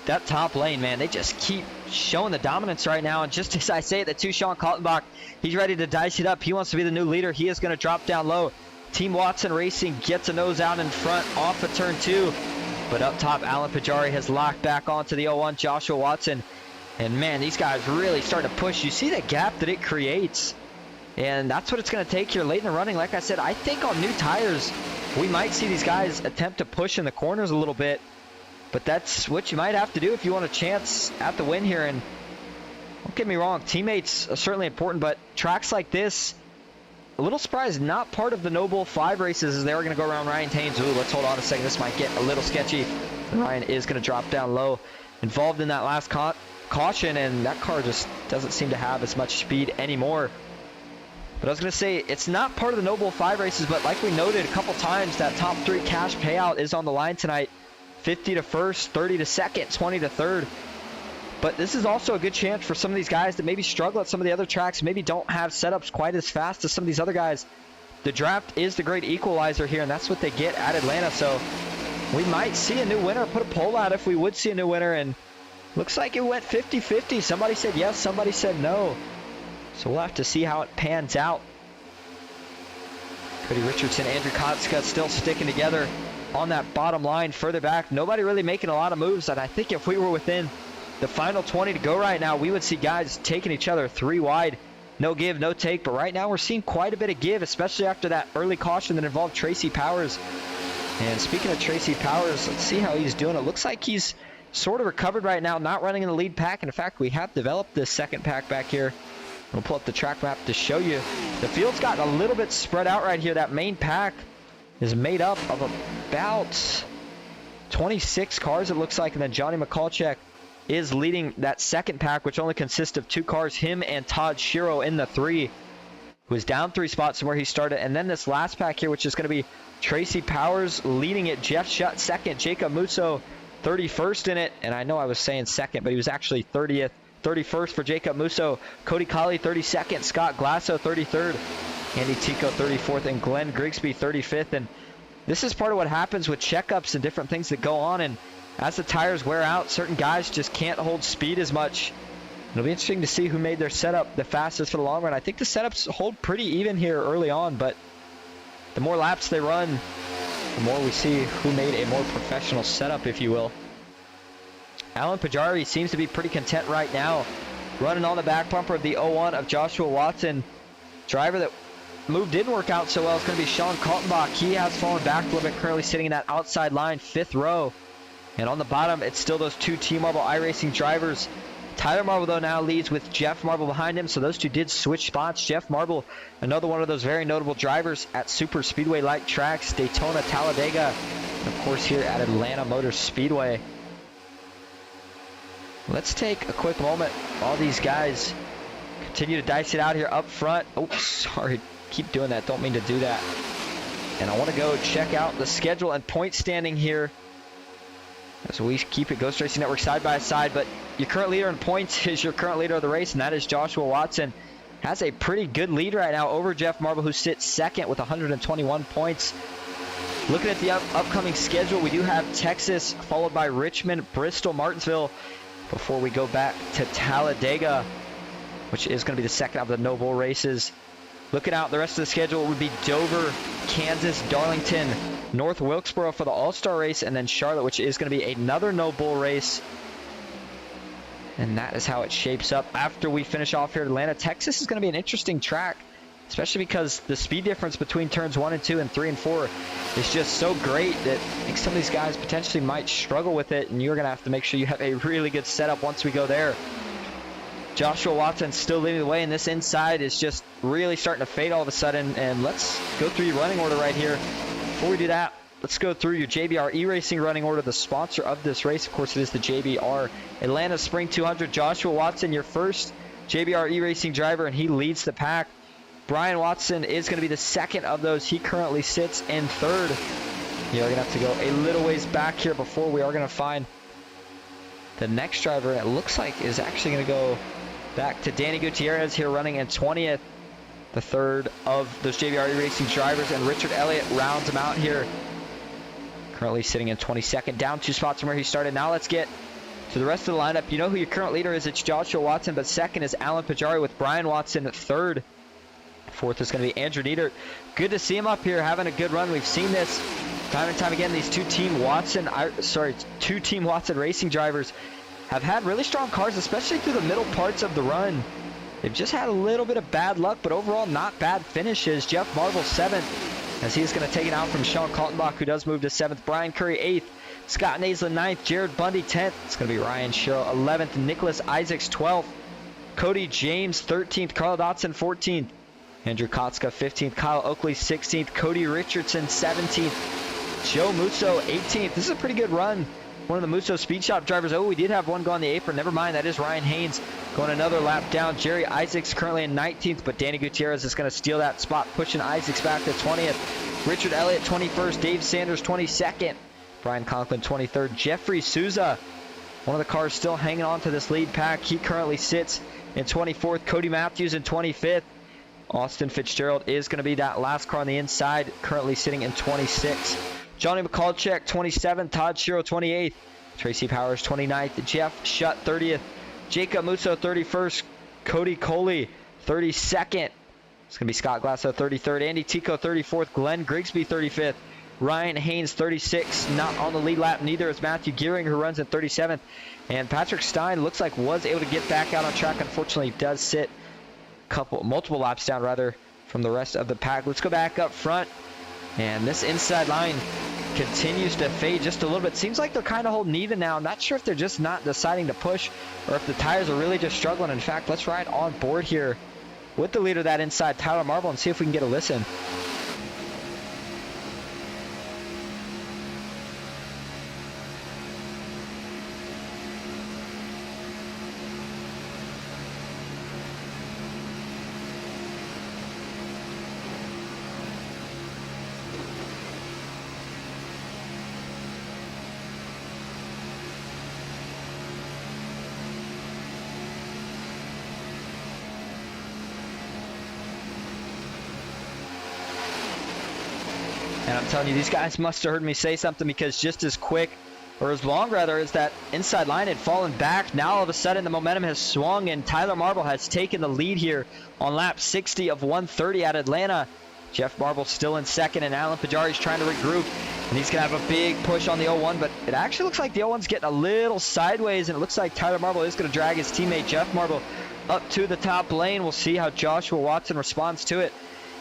That top lane, man, they just keep showing the dominance right now. And just as I say it, the 2 Sean Kaltenbach, he's ready to dice it up. He wants to be the new leader. He is going to drop down low. Team Watson Racing gets a nose out in front off of turn 2. But up top, Alan Pajari has locked back onto the 01 Joshua Watson. And man, these guys really starting to push. You see the gap that it creates. And that's what it's going to take here late in the running. Like I said, I think on new tires, we might see these guys attempt to push in the corners a little bit. But that's what you might have to do if you want a chance at the win here. And don't get me wrong, teammates are certainly important, but tracks like this, a little surprised, not part of the Noble 5 races as they are going to go around Ryan Taines. Ooh, let's hold on a second. This might get a little sketchy. Ryan is going to drop down low. Involved in that last caution, and that car just doesn't seem to have as much speed anymore. But I was going to say, it's not part of the Noble 5 races, but like we noted a couple times, that top 3 cash payout is on the line tonight. 50 to first, 30 to second, 20 to third. But this is also a good chance for some of these guys that maybe struggle at some of the other tracks, maybe don't have setups quite as fast as some of these other guys. The draft is the great equalizer here, and that's what they get at Atlanta. So we might see a new winner. Put a poll out if we would see a new winner, and looks like it went 50-50. Somebody said yes, somebody said no. So we'll have to see how it pans out. Cody Richardson, Andrew Kotska still sticking together on that bottom line further back. Nobody really making a lot of moves, and I think if we were within the final 20 to go right now, we would see guys taking each other 3 wide. No give, no take, but right now we're seeing quite a bit of give, especially after that early caution that involved Tracy Powers. And speaking of Tracy Powers, let's see how he's doing. It looks like he's sort of recovered right now, not running in the lead pack. And in fact, we have developed this second pack back here. We'll pull up the track map to show you. The field's gotten a little bit spread out right here. That main pack is made up of about 26 cars, it looks like, and then Johnny McCulchek is leading that second pack, which only consists of 2 cars, him and Todd Shiro in the 3, who is down 3 spots from where he started. And then this last pack here, which is going to be Tracy Powers leading it, Jeff Shutt second, Jacob Musso 31st in it, and I know I was saying second, but he was actually 30th. 31st for Jacob Musso. Cody Colley, 32nd. Scott Glasso, 33rd. Andy Tico, 34th. And Glenn Grigsby, 35th. And this is part of what happens with checkups and different things that go on. And as the tires wear out, certain guys just can't hold speed as much. It'll be interesting to see who made their setup the fastest for the long run. I think the setups hold pretty even here early on, but the more laps they run, the more we see who made a more professional setup, if you will. Alan Pajari seems to be pretty content right now, running on the back bumper of the 01 of Joshua Watson. Driver that move didn't work out so well is going to be Sean Kaltenbach. He has fallen back a little bit, currently sitting in that outside line, 5th row. And on the bottom, it's still those two Team Marble iRacing drivers. Tyler Marble, though, now leads with Jeff Marble behind him, so those two did switch spots. Jeff Marble, another one of those very notable drivers at super speedway-like tracks, Daytona, Talladega, and of course here at Atlanta Motor Speedway. Let's take a quick moment. All these guys continue to dice it out here up front. Oh, sorry. Keep doing that. Don't mean to do that. And I want to go check out the schedule and point standing here as we keep it Ghost Racing Network side by side. But your current leader in points is your current leader of the race, and that is Joshua Watson. Has a pretty good lead right now over Jeff Marble, who sits second with 121 points. Looking at the upcoming schedule, we do have Texas, followed by Richmond, Bristol, Martinsville, before we go back to Talladega, which is going to be the second of the no bull races. Looking out the rest of the schedule would be Dover, Kansas, Darlington, North Wilkesboro for the All-Star race, and then Charlotte, which is going to be another no bull race. And that is how it shapes up after we finish off here at Atlanta. Texas is going to be an interesting track, especially because the speed difference between turns 1 and 2 and 3 and 4 is just so great that I think some of these guys potentially might struggle with it, and you're going to have to make sure you have a really good setup once we go there. Joshua Watson still leading the way, and this inside is just really starting to fade all of a sudden. And let's go through your running order right here. Before we do that, let's go through your JBR eRacing running order, the sponsor of this race. Of course, it is the JBR Atlanta Spring 200. Joshua Watson, your first JBR eRacing driver, and he leads the pack. Brian Watson is going to be the second of those. He currently sits in third. You're going to have to go a little ways back here before we are going to find the next driver. It looks like is actually going to go back to Danny Gutierrez here running in 20th. The third of those JBR eRacing drivers, and Richard Elliott rounds him out here. Currently sitting in 22nd, down 2 spots from where he started. Now let's get to the rest of the lineup. You know who your current leader is. It's Joshua Watson, but second is Alan Pajari with Brian Watson third. Fourth is going to be Andrew Nieder. Good to see him up here having a good run. We've seen this time and time again. These two Team Watson racing drivers have had really strong cars, especially through the middle parts of the run. They've just had a little bit of bad luck, but overall not bad finishes. Jeff Marble 7th, as he's going to take it out from Sean Kaltenbach, who does move to 7th. Brian Curry 8th. Scott Naslin 9th. Jared Bundy 10th. It's going to be Ryan Sherrill 11th. Nicholas Isaacs 12th. Cody James 13th. Carl Dotson 14th. Andrew Kotska 15th. Kyle Oakley 16th. Cody Richardson 17th. Joe Musso 18th. This is a pretty good run. One of the Musso Speed Shop drivers. Oh, we did have one go on the apron. Never mind. That is Ryan Haynes going another lap down. Jerry Isaacs currently in 19th, but Danny Gutierrez is going to steal that spot, pushing Isaacs back to 20th. Richard Elliott 21st. Dave Sanders 22nd. Brian Conklin 23rd. Jeffrey Souza, one of the cars still hanging on to this lead pack. He currently sits in 24th. Cody Matthews in 25th. Austin Fitzgerald is going to be that last car on the inside, currently sitting in 26th. Johnny McCallcheck 27th. Todd Shiro 28th. Tracy Powers 29th. Jeff Shutt 30th. Jacob Musso 31st. Cody Coley 32nd. It's going to be Scott Glasso 33rd. Andy Tico 34th. Glenn Grigsby 35th. Ryan Haynes 36th. Not on the lead lap. Neither is Matthew Gearing, who runs in 37th. And Patrick Stein looks like was able to get back out on track. Unfortunately, does sit multiple laps down rather from the rest of the pack. Let's go back up front. And this inside line continues to fade just a little bit. Seems like they're kind of holding even now. I'm not sure if they're just not deciding to push or if the tires are really just struggling. In fact, let's ride on board here with the leader of that inside, Tyler Marble, and see if we can get a listen. And I'm telling you, these guys must have heard me say something, because just as quick, or as long rather, as that inside line had fallen back, now all of a sudden the momentum has swung and Tyler Marble has taken the lead here on lap 60 of 130 at Atlanta. Jeff Marble still in second, and Alan Pajari's trying to regroup, and he's going to have a big push on the 01, but it actually looks like the 01's getting a little sideways, and it looks like Tyler Marble is going to drag his teammate Jeff Marble up to the top lane. We'll see how Joshua Watson responds to it.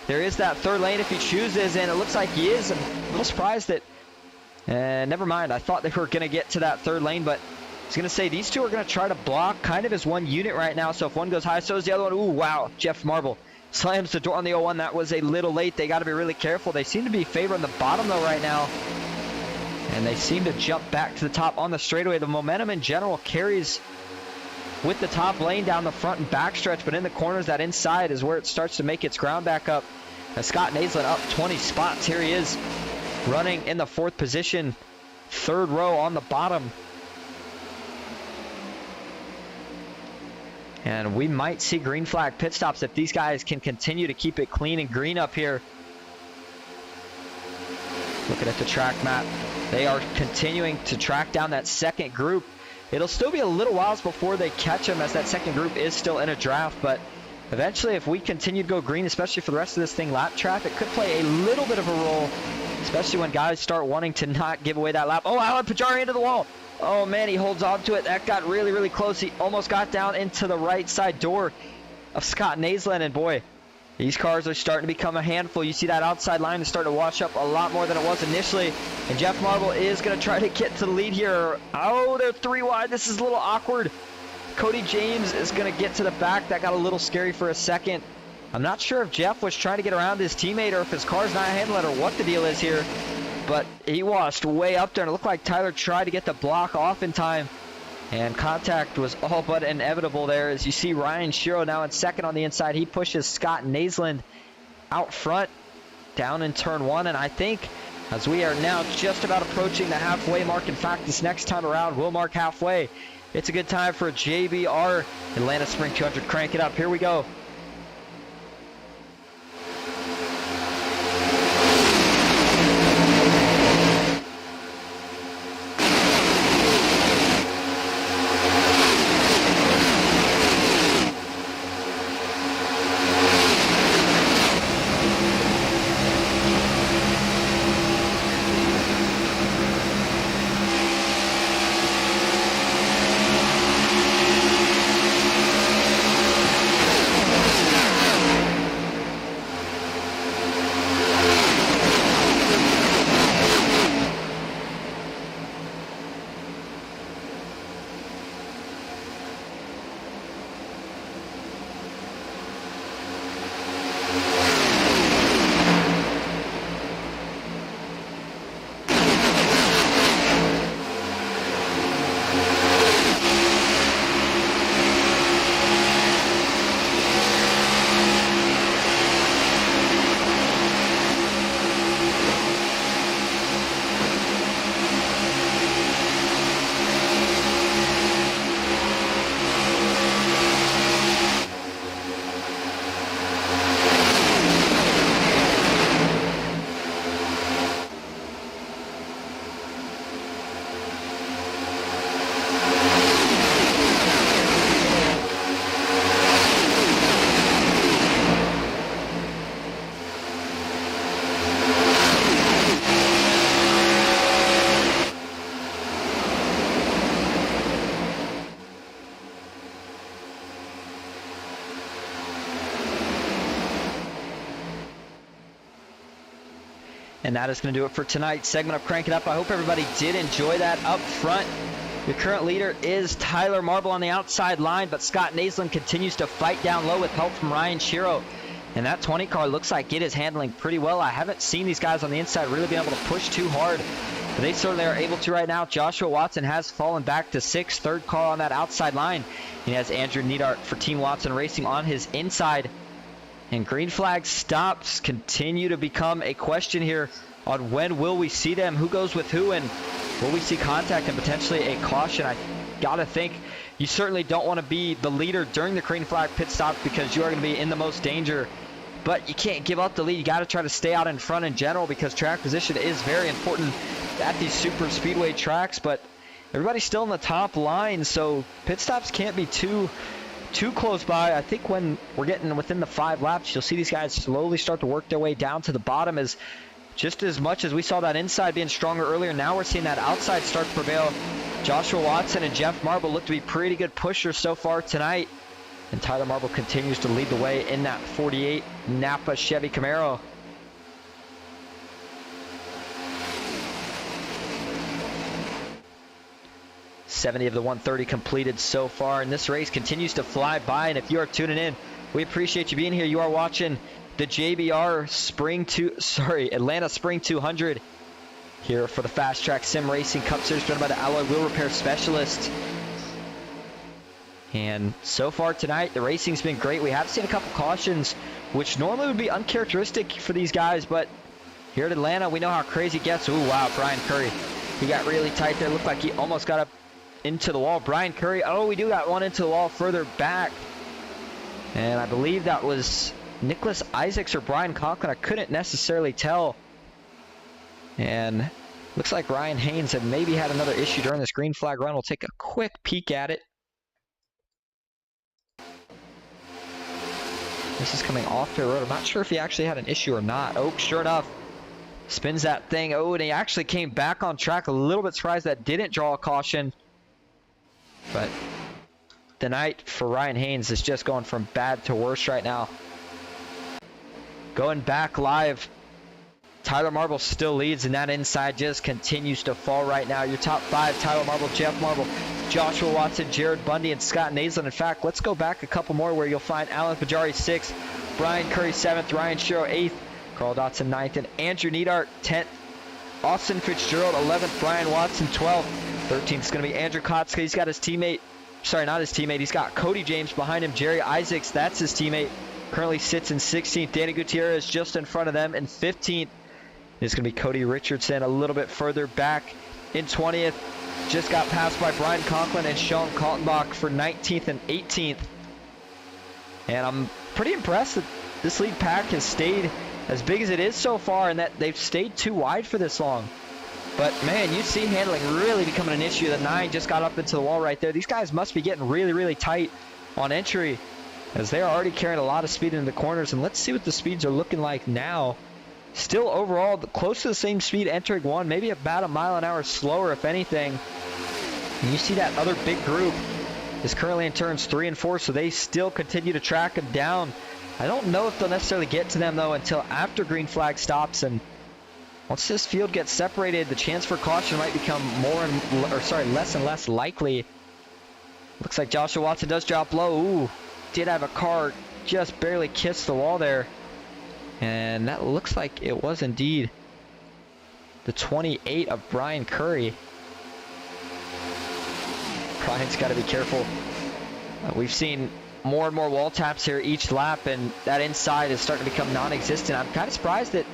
There is that third lane if he chooses, and it looks like he is. I'm a little surprised that, never mind, I thought they were going to get to that third lane, but I was going to say these two are going to try to block kind of as one unit right now, so if one goes high, so is the other one. Ooh, wow, Jeff Marble slams the door on the 01. That was a little late. They got to be really careful. They seem to be favoring the bottom, though, right now, and they seem to jump back to the top on the straightaway. The momentum in general carries with the top lane down the front and back stretch, but in the corners, that inside is where it starts to make its ground back up. As Scott Naisland up 20 spots. Here he is running in the 4th position, 3rd row on the bottom. And we might see green flag pit stops if these guys can continue to keep it clean and green up here. Looking at the track map, they are continuing to track down that second group. It'll still be a little while before they catch them, as that second group is still in a draft, but eventually, if we continue to go green, especially for the rest of this thing, lap traffic could play a little bit of a role, especially when guys start wanting to not give away that lap. Oh, Alan Pajari into the wall. Oh, man, he holds on to it. That got really, really close. He almost got down into the right side door of Scott Naisland, and boy, these cars are starting to become a handful. You see that outside line is starting to wash up a lot more than it was initially, and Jeff Marble is going to try to get to the lead here. Oh, they're 3 wide. This is a little awkward. Cody James is going to get to the back. That got a little scary for a second. I'm not sure if Jeff was trying to get around his teammate or if his car's not handling it or what the deal is here, but he washed way up there, and it looked like Tyler tried to get the block off in time, and contact was all but inevitable there. As you see Ryan Shiro now in second on the inside. He pushes Scott Naisland out front down in turn 1, and I think as we are now just about approaching the halfway mark, in fact this next time around will mark halfway, it's a good time for JBR Atlanta Spring 200. Crank it up. Here we go. And that is going to do it for tonight's segment of Crank It Up. I hope everybody did enjoy that up front. Your current leader is Tyler Marble on the outside line, but Scott Naisland continues to fight down low with help from Ryan Shiro. And that 20 car looks like it is handling pretty well. I haven't seen these guys on the inside really being able to push too hard, but they certainly are able to right now. Joshua Watson has fallen back to 6th, 3rd car on that outside line. He has Andrew Neidhart for Team Watson Racing on his inside. And green flag stops continue to become a question here on when will we see them, who goes with who, and will we see contact and potentially a caution. I gotta think you certainly don't want to be the leader during the green flag pit stop, because you are going to be in the most danger but you can't give up the lead. You got to try to stay out in front in general because track position is very important at these super speedway tracks, but everybody's still in the top line, so pit stops can't be too close by. I think when we're getting within the 5 laps, you'll see these guys slowly start to work their way down to the bottom. As just as much as we saw that inside being stronger earlier, now we're seeing that outside start to prevail. Joshua Watson and Jeff Marble look to be pretty good pushers so far tonight, and Tyler Marble continues to lead the way in that 48 Napa Chevy Camaro. .70 of the 130 completed so far, and this race continues to fly by. And if you are tuning in, we appreciate you being here. You are watching the JBR Atlanta Spring 200 here for the FastTrack Sim Racing Cup Series presented by the Alloy Wheel Repair Specialist. And so far tonight, the racing's been great. We have seen a couple cautions, which normally would be uncharacteristic for these guys, but here at Atlanta, we know how crazy it gets. Ooh, wow, Brian Curry. He got really tight there. Looked like he almost got up into the wall. Brian Curry, oh, we do got one into the wall further back. And I believe that was Nicholas Isaacs or Brian Conklin. I couldn't necessarily tell. And looks like Ryan Haynes had maybe had another issue during this green flag run. We'll take a quick peek at it. This is coming off the road. I'm not sure if he actually had an issue or not. Oh, sure enough. Spins that thing. Oh, and he actually came back on track. A little bit surprised that didn't draw a caution. But the night for Ryan Haynes is just going from bad to worse right now. Going back live, Tyler Marble still leads, and that inside just continues to fall right now. Your top 5, Tyler Marble, Jeff Marble, Joshua Watson, Jared Bundy, and Scott Naslin. In fact, let's go back a couple more where you'll find Alan Pajari 6th, Brian Curry 7th, Ryan Shiro 8th, Carl Dotson 9th, and Andrew Neidart 10th. Austin Fitzgerald 11th, Brian Watson 12th. 13th is going to be Andrew Kotska. He's got his teammate, sorry, not his teammate. He's got Cody James behind him. Jerry Isaacs, that's his teammate, currently sits in 16th. Danny Gutierrez just in front of them. And 15th is going to be Cody Richardson a little bit further back in 20th. Just got passed by Brian Conklin and Sean Kaltenbach for 19th and 18th. And I'm pretty impressed that this lead pack has stayed as big as it is so far, and that they've stayed too wide for this long. But man, you see handling really becoming an issue. The 9 just got up into the wall right there. These guys must be getting really, really tight on entry, as they are already carrying a lot of speed into the corners. And let's see what the speeds are looking like now. Still overall close to the same speed entering 1, maybe about a mile an hour slower if anything. And you see that other big group is currently in turns 3 and 4, so they still continue to track them down. I don't know if they'll necessarily get to them though until after green flag stops, and once this field gets separated, the chance for caution might become less and less likely. Looks like Joshua Watson does drop low. Ooh, did have a car just barely kiss the wall there. And that looks like it was indeed the 28 of Brian Curry. Brian's got to be careful. We've seen more and more wall taps here each lap, and that inside is starting to become non-existent. I'm kind of surprised that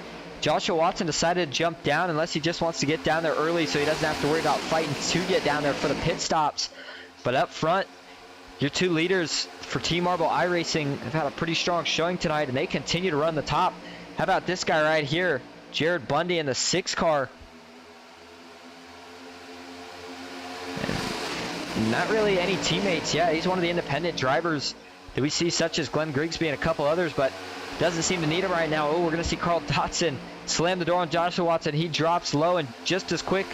Joshua Watson decided to jump down, unless he just wants to get down there early so he doesn't have to worry about fighting to get down there for the pit stops. But up front, your 2 leaders for Team Marble iRacing have had a pretty strong showing tonight, and they continue to run the top. How about this guy right here, Jared Bundy in the 6 car. And not really any teammates. Yeah, he's one of the independent drivers that we see, such as Glenn Grigsby and a couple others, but doesn't seem to need him right now. Oh, we're going to see Carl Dotson slam the door on Joshua Watson. He drops low, and just as quick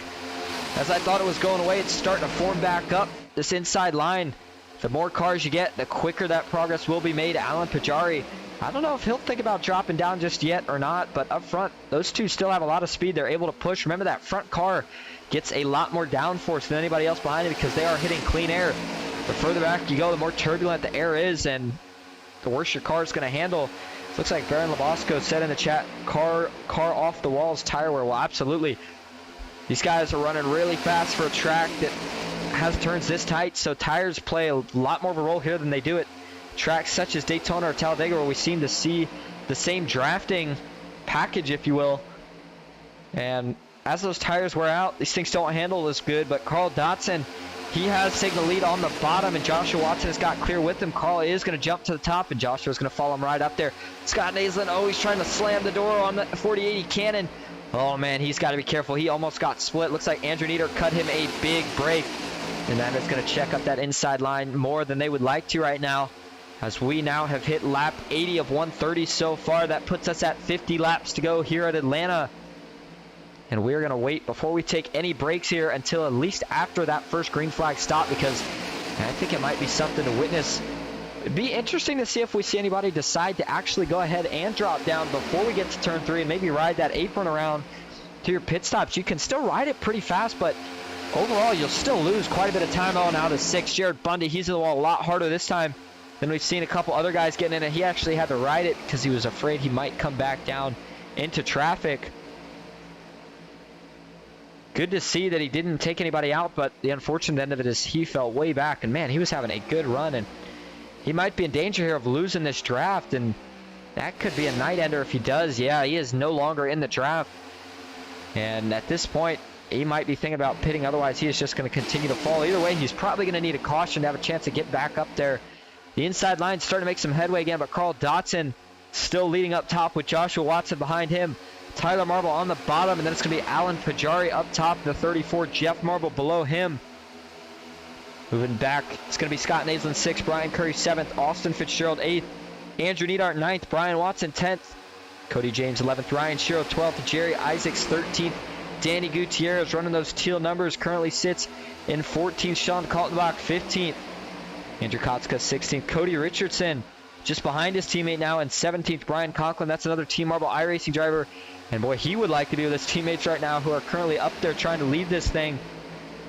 as I thought it was going away, it's starting to form back up this inside line. The more cars you get, the quicker that progress will be made. Alan Pajari, I don't know if he'll think about dropping down just yet or not, but up front, those two still have a lot of speed. They're able to push. Remember, that front car gets a lot more downforce than anybody else behind it because they are hitting clean air. The further back you go, the more turbulent the air is, and the worse your car is going to handle. Looks like Baron Labosco said in the chat, car off the walls, tire wear. Well, absolutely. These guys are running really fast for a track that has turns this tight, so tires play a lot more of a role here than they do at tracks such as Daytona or Talladega, where we seem to see the same drafting package, if you will. And as those tires wear out, these things don't handle as good. But Carl Dotson, He has taken the lead on the bottom, and Joshua Watson has got clear with him. Carl is going to jump to the top, and Joshua's going to follow him right up there. Scott Naslin, oh, he's trying to slam the door on the 4080 Cannon. Oh, man, he's got to be careful. He almost got split. Looks like Andrew Nieder cut him a big break, and that is going to check up that inside line more than they would like to right now, as we now have hit lap 80 of 130 so far. That puts us at 50 laps to go here at Atlanta. And we're going to wait before we take any breaks here until at least after that first green flag stop, because I think it might be something to witness. It'd be interesting to see if we see anybody decide to actually go ahead and drop down before we get to turn 3 and maybe ride that apron around to your pit stops. You can still ride it pretty fast, but overall you'll still lose quite a bit of time. Oh, now the 6, Jared Bundy, he's in the wall a lot harder this time than we've seen a couple other guys getting in it. He actually had to ride it because he was afraid he might come back down into traffic. Good to see that he didn't take anybody out, but the unfortunate end of it is he fell way back, and man, he was having a good run, and he might be in danger here of losing this draft, and that could be a night ender if he does. Yeah, he is no longer in the draft, and at this point he might be thinking about pitting. Otherwise he is just going to continue to fall. Either way, he's probably going to need a caution to have a chance to get back up there. The inside line's starting to make some headway again, but Carl Dotson still leading up top with Joshua Watson behind him. Tyler Marble on the bottom, and then it's going to be Alan Pajari up top, the 34. Jeff Marble below him. Moving back, it's going to be Scott Naslin 6th, Brian Curry 7th, Austin Fitzgerald 8th, Andrew Neidhart 9th, Brian Watson 10th, Cody James 11th, Ryan Shiro 12th, Jerry Isaacs 13th, Danny Gutierrez running those teal numbers currently sits in 14th, Sean Kaltenbach 15th, Andrew Kotska 16th, Cody Richardson just behind his teammate now in 17th, Brian Conklin. That's another Team Marble iRacing driver. And boy, he would like to be with his teammates right now who are currently up there trying to lead this thing.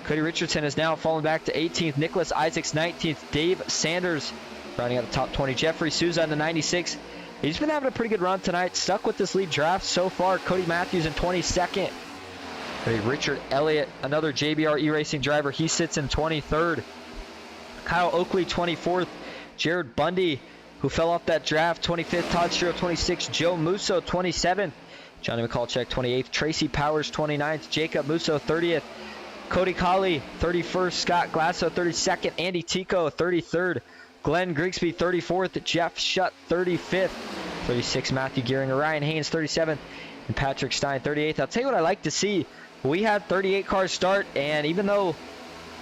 Cody Richardson is now falling back to 18th. Nicholas Isaacs 19th. Dave Sanders riding out the top 20. Jeffrey Souza in the 96. He's been having a pretty good run tonight. Stuck with this lead draft so far. Cody Matthews in 22nd. Richard Elliott, another JBR eRacing driver. He sits in 23rd. Kyle Oakley 24th. Jared Bundy, who fell off that draft, 25th. Todd Shiro 26th. Joe Musso 27th. Johnny McCallcheck 28th, Tracy Powers 29th, Jacob Musso 30th, Cody Colley 31st, Scott Glasso 32nd, Andy Tico 33rd, Glenn Grigsby 34th, Jeff Shutt 35th, 36th Matthew Gearinger, Ryan Haynes 37th, and Patrick Stein 38th. I'll tell you what I like to see. We had 38 cars start, and even though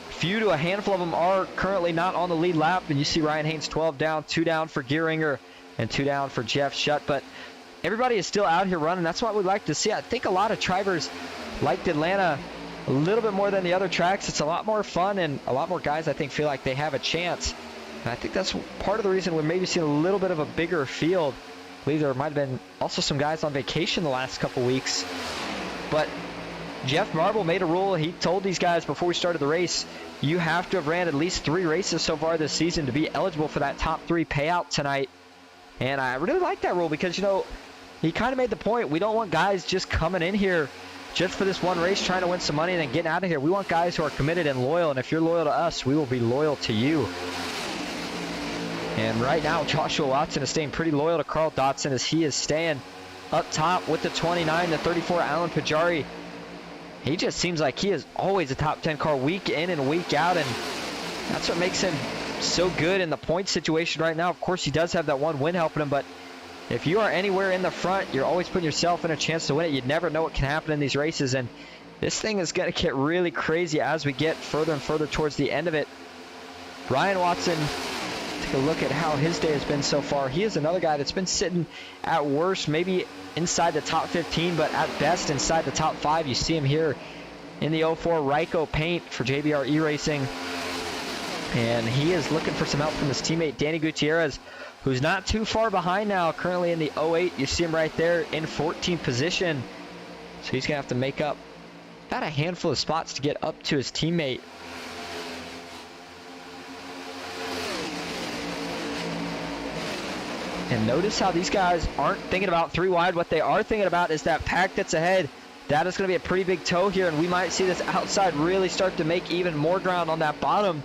few to a handful of them are currently not on the lead lap, and you see Ryan Haynes 12 down, 2 down for Gearinger, and 2 down for Jeff Shutt, but everybody is still out here running. That's what we'd like to see. I think a lot of drivers liked Atlanta a little bit more than the other tracks. It's a lot more fun, and a lot more guys, I think, feel like they have a chance. And I think that's part of the reason we're maybe seeing a little bit of a bigger field. I believe there might have been also some guys on vacation the last couple weeks. But Jeff Marble made a rule. He told these guys before we started the race, you have to have ran at least 3 races so far this season to be eligible for that top 3 payout tonight. And I really like that rule because, you know, he kind of made the point. We don't want guys just coming in here just for this one race trying to win some money and then getting out of here. We want guys who are committed and loyal, and if you're loyal to us, we will be loyal to you. And right now, Joshua Watson is staying pretty loyal to Carl Dotson as he is staying up top with the 29, the 34, Alan Pajari. He just seems like he is always a top 10 car week in and week out, and that's what makes him so good in the point situation right now. Of course, he does have that one win helping him, but if you are anywhere in the front, you're always putting yourself in a chance to win it. You never know what can happen in these races, and this thing is going to get really crazy as we get further and further towards the end of it. Brian Watson, take a look at how his day has been so far. He is another guy that's been sitting at worst, maybe inside the top 15, but at best inside the top 5. You see him here in the 04 Ryko paint for JBR eRacing, and he is looking for some help from his teammate Danny Gutierrez, who's not too far behind now, currently in the 08. You see him right there in 14th position. So he's going to have to make up about a handful of spots to get up to his teammate. And notice how these guys aren't thinking about 3 wide. What they are thinking about is that pack that's ahead. That is going to be a pretty big tow here, and we might see this outside really start to make even more ground on that bottom.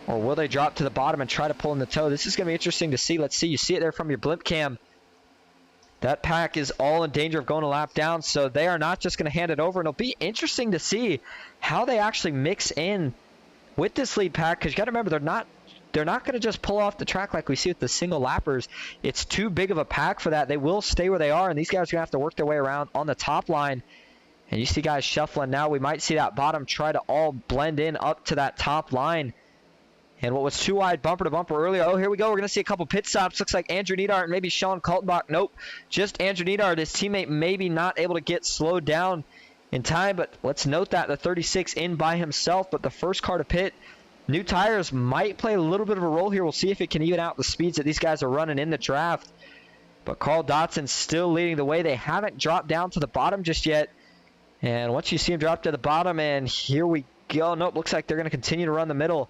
Or will they drop to the bottom and try to pull in the toe? This is going to be interesting to see. Let's see. You see it there from your blimp cam. That pack is all in danger of going a lap down, so they are not just going to hand it over. And it'll be interesting to see how they actually mix in with this lead pack, because you got to remember, they're not going to just pull off the track like we see with the single lappers. It's too big of a pack for that. They will stay where they are, and these guys are going to have to work their way around on the top line. And you see guys shuffling now. We might see that bottom try to all blend in up to that top line. And what was too wide bumper to bumper earlier. Oh, here we go. We're going to see a couple pit stops. Looks like Andrew Neidhart and maybe Sean Kaltenbach. Nope, just Andrew Neidhart. His teammate maybe not able to get slowed down in time, but let's note that the 36 in by himself, but the first car to pit. New tires might play a little bit of a role here. We'll see if it can even out the speeds that these guys are running in the draft. But Carl Dotson still leading the way. They haven't dropped down to the bottom just yet. And once you see him drop to the bottom, and here we go. Nope, looks like they're going to continue to run the middle.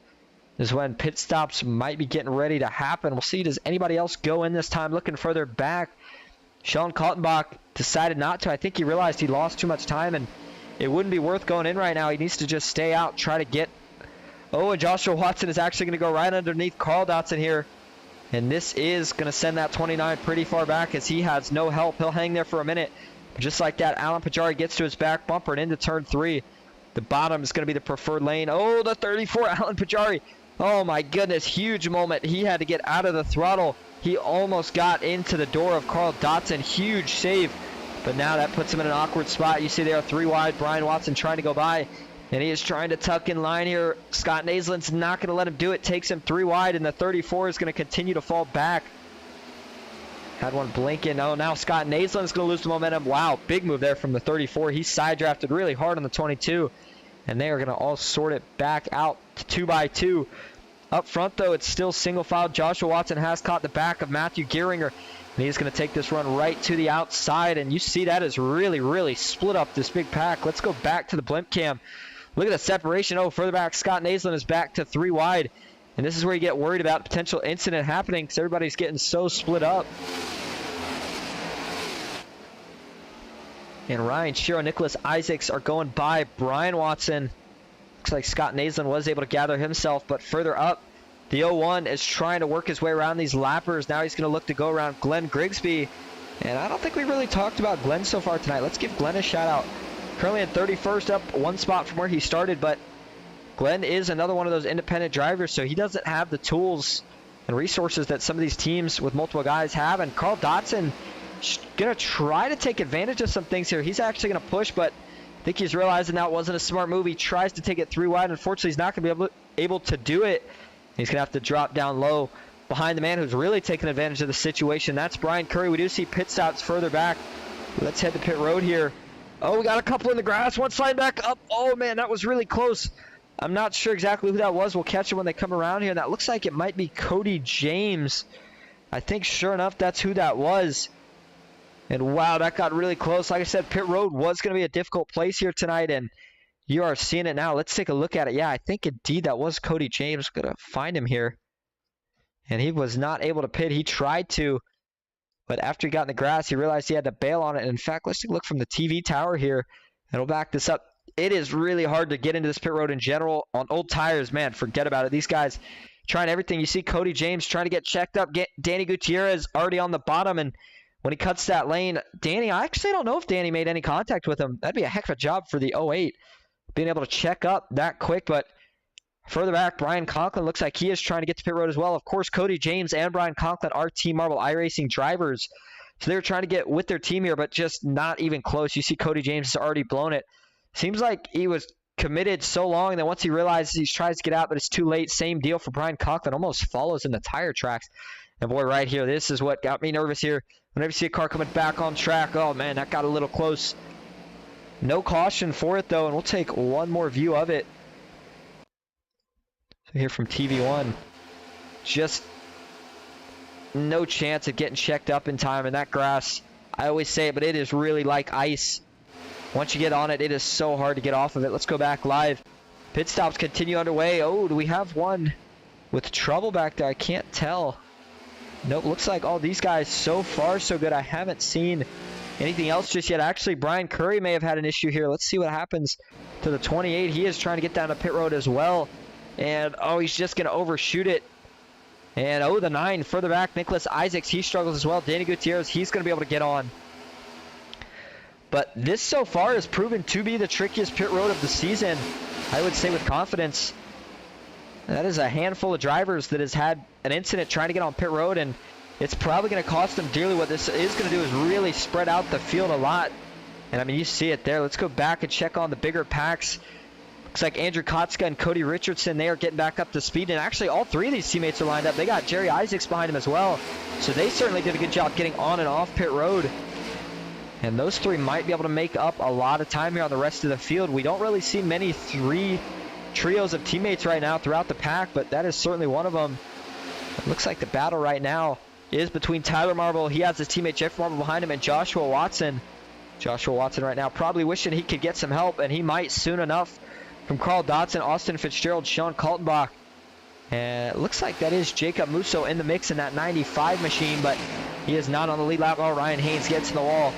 This is when pit stops might be getting ready to happen. We'll see, does anybody else go in this time? Looking further back, Sean Kaltenbach decided not to. I think he realized he lost too much time, and it wouldn't be worth going in right now. He needs to just stay out, try to get... Oh, and Joshua Watson is actually going to go right underneath Carl Dotson here. And this is going to send that 29 pretty far back as he has no help. He'll hang there for a minute. Just like that, Alan Pajari gets to his back bumper and into turn 3. The bottom is going to be the preferred lane. Oh, the 34, Alan Pajari. Oh, my goodness, huge moment. He had to get out of the throttle. He almost got into the door of Carl Dotson. Huge save. But now that puts him in an awkward spot. You see there, 3 wide. Brian Watson trying to go by. And he is trying to tuck in line here. Scott Naisland's not going to let him do it. Takes him 3 wide, and the 34 is going to continue to fall back. Had one blinking. Oh, now Scott Naisland's going to lose the momentum. Wow, big move there from the 34. He side drafted really hard on the 22. And they are going to all sort it back out to 2 by 2. Up front, though, it's still single file. Joshua Watson has caught the back of Matthew Gearinger. And he's going to take this run right to the outside. And you see that is really, really split up this big pack. Let's go back to the blimp cam. Look at the separation. Oh, further back, Scott Naisland is back to 3 wide. And this is where you get worried about potential incident happening because everybody's getting so split up. And Ryan Shiro, Nicholas Isaacs are going by Brian Watson. Looks like Scott Naisland was able to gather himself, but further up, the 01 is trying to work his way around these lappers. Now he's going to look to go around Glenn Grigsby. And I don't think we really talked about Glenn so far tonight. Let's give Glenn a shout out. Currently in 31st, up 1 spot from where he started, but Glenn is another one of those independent drivers, so he doesn't have the tools and resources that some of these teams with multiple guys have. And Carl Dotson going to try to take advantage of some things here. He's actually going to push, but I think he's realizing that wasn't a smart move. He tries to take it 3 wide. Unfortunately, he's not going to be able to do it. He's going to have to drop down low behind the man who's really taking advantage of the situation. That's Brian Curry. We do see pit stops further back. Let's head to pit road here. Oh, we got a couple in the grass. One slide back up. Oh, man, that was really close. I'm not sure exactly who that was. We'll catch him when they come around here. And that looks like it might be Cody James. I think, sure enough, that's who that was. And, wow, that got really close. Like I said, pit road was going to be a difficult place here tonight, and you are seeing it now. Let's take a look at it. Yeah, I think, indeed, that was Cody James. Going to find him here. And he was not able to pit. He tried to, but after he got in the grass, he realized he had to bail on it. And in fact, let's take a look from the TV tower here, and we'll back this up. It is really hard to get into this pit road in general. On old tires, man, forget about it. These guys trying everything. You see Cody James trying to get checked up. Danny Gutierrez already on the bottom, and when he cuts that lane, Danny, I actually don't know if Danny made any contact with him. That'd be a heck of a job for the 08, being able to check up that quick. But further back, Brian Conklin looks like he is trying to get to pit road as well. Of course, Cody James and Brian Conklin are Team Marble iRacing drivers. So they're trying to get with their team here, but just not even close. You see Cody James has already blown it. Seems like he was committed so long that once he realizes he tries to get out, but it's too late. Same deal for Brian Conklin. Almost follows in the tire tracks. And boy, right here, this is what got me nervous here. Whenever you see a car coming back on track, oh man, that got a little close. No caution for it though, and we'll take one more view of it. So here from TV1, just no chance of getting checked up in time. And that grass, I always say it, but it is really like ice. Once you get on it, it is so hard to get off of it. Let's go back live. Pit stops continue underway. Oh, do we have one with trouble back there? I can't tell. Nope, looks like all these guys so far so good. I haven't seen anything else just yet. Actually, Brian Curry may have had an issue here. Let's see what happens to the 28. He is trying to get down to pit road as well. And, oh, he's just going to overshoot it. And, oh, the 9 further back, Nicholas Isaacs, he struggles as well. Danny Gutierrez, he's going to be able to get on. But this so far has proven to be the trickiest pit road of the season, I would say with confidence. That is a handful of drivers that has had an incident trying to get on pit road, and it's probably going to cost them dearly. What this is going to do is really spread out the field a lot. And I mean, you see it there. Let's go back and check on the bigger packs. Looks like Andrew Kotska and Cody Richardson, they are getting back up to speed. And actually, all three of these teammates are lined up. They got Jerry Isaacs behind him as well. So they certainly did a good job getting on and off pit road. And those three might be able to make up a lot of time here on the rest of the field. We don't really see many trios of teammates right now throughout the pack, but that is certainly one of them. It looks like the battle right now is between Tyler Marble. He has his teammate Jeff Marble behind him, and Joshua Watson. Joshua Watson right now probably wishing he could get some help, and he might soon enough, from Carl Dotson, Austin Fitzgerald, Sean Kaltenbach. And it looks like that is Jacob Musso in the mix in that 95 machine, but he is not on the lead lap. Oh, Ryan Haynes gets in the wall.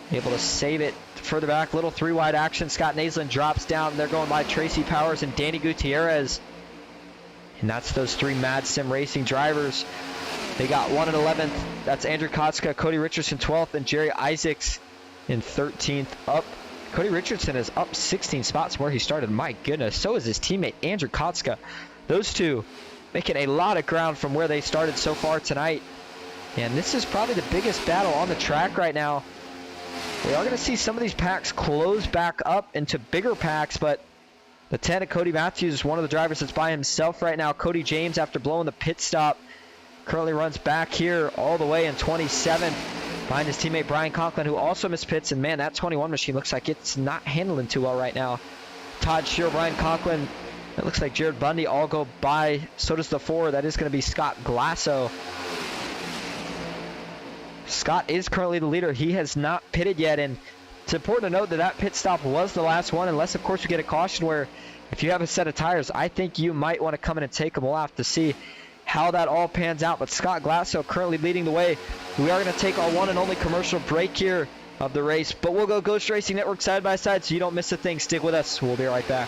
Able to save it further back. Little three-wide action. Scott Naslin drops down. They're going by Tracy Powers and Danny Gutierrez. And that's those three Mad Sim Racing drivers. They got 1 in 11th. That's Andrew Kotska, Cody Richardson 12th, and Jerry Isaacs in 13th. Up. Cody Richardson is up 16 spots from where he started. My goodness. So is his teammate Andrew Kotska. Those two making a lot of ground from where they started so far tonight. And this is probably the biggest battle on the track right now. We are going to see some of these packs close back up into bigger packs, but the 10 of Cody Matthews is one of the drivers that's by himself right now. Cody James, after blowing the pit stop, currently runs back here all the way in 27th behind his teammate Brian Conklin, who also missed pits. And man, that 21 machine looks like it's not handling too well right now. Todd Shearer, Brian Conklin, it looks like Jared Bundy all go by. So does the 4. That is going to be Scott Glasso. Scott is currently the leader. He has not pitted yet, and it's important to note that that pit stop was the last one, unless, of course, we get a caution where if you have a set of tires, I think you might want to come in and take them. We'll have to see how that all pans out, but Scott Glasso currently leading the way. We are going to take our one and only commercial break here of the race, but we'll go Ghost Racing Network side by side so you don't miss a thing. Stick with us. We'll be right back.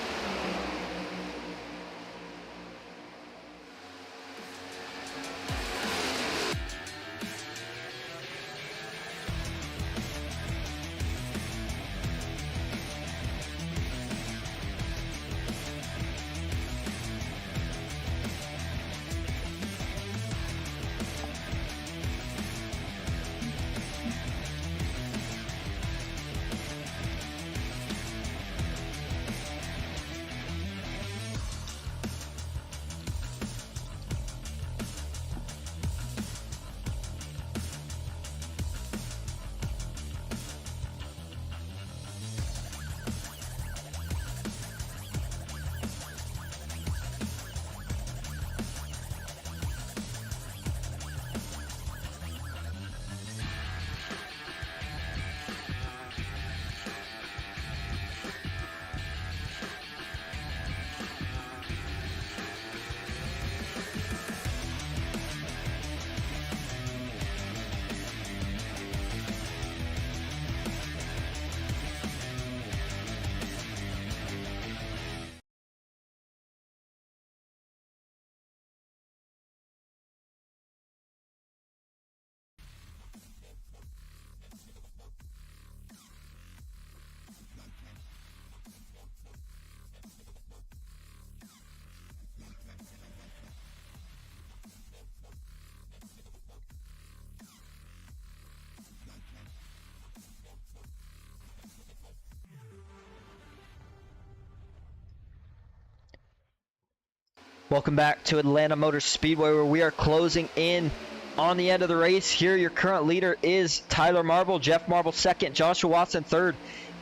Welcome back to Atlanta Motor Speedway, where we are closing in on the end of the race. Here, your current leader is Tyler Marble, Jeff Marble second, Joshua Watson third.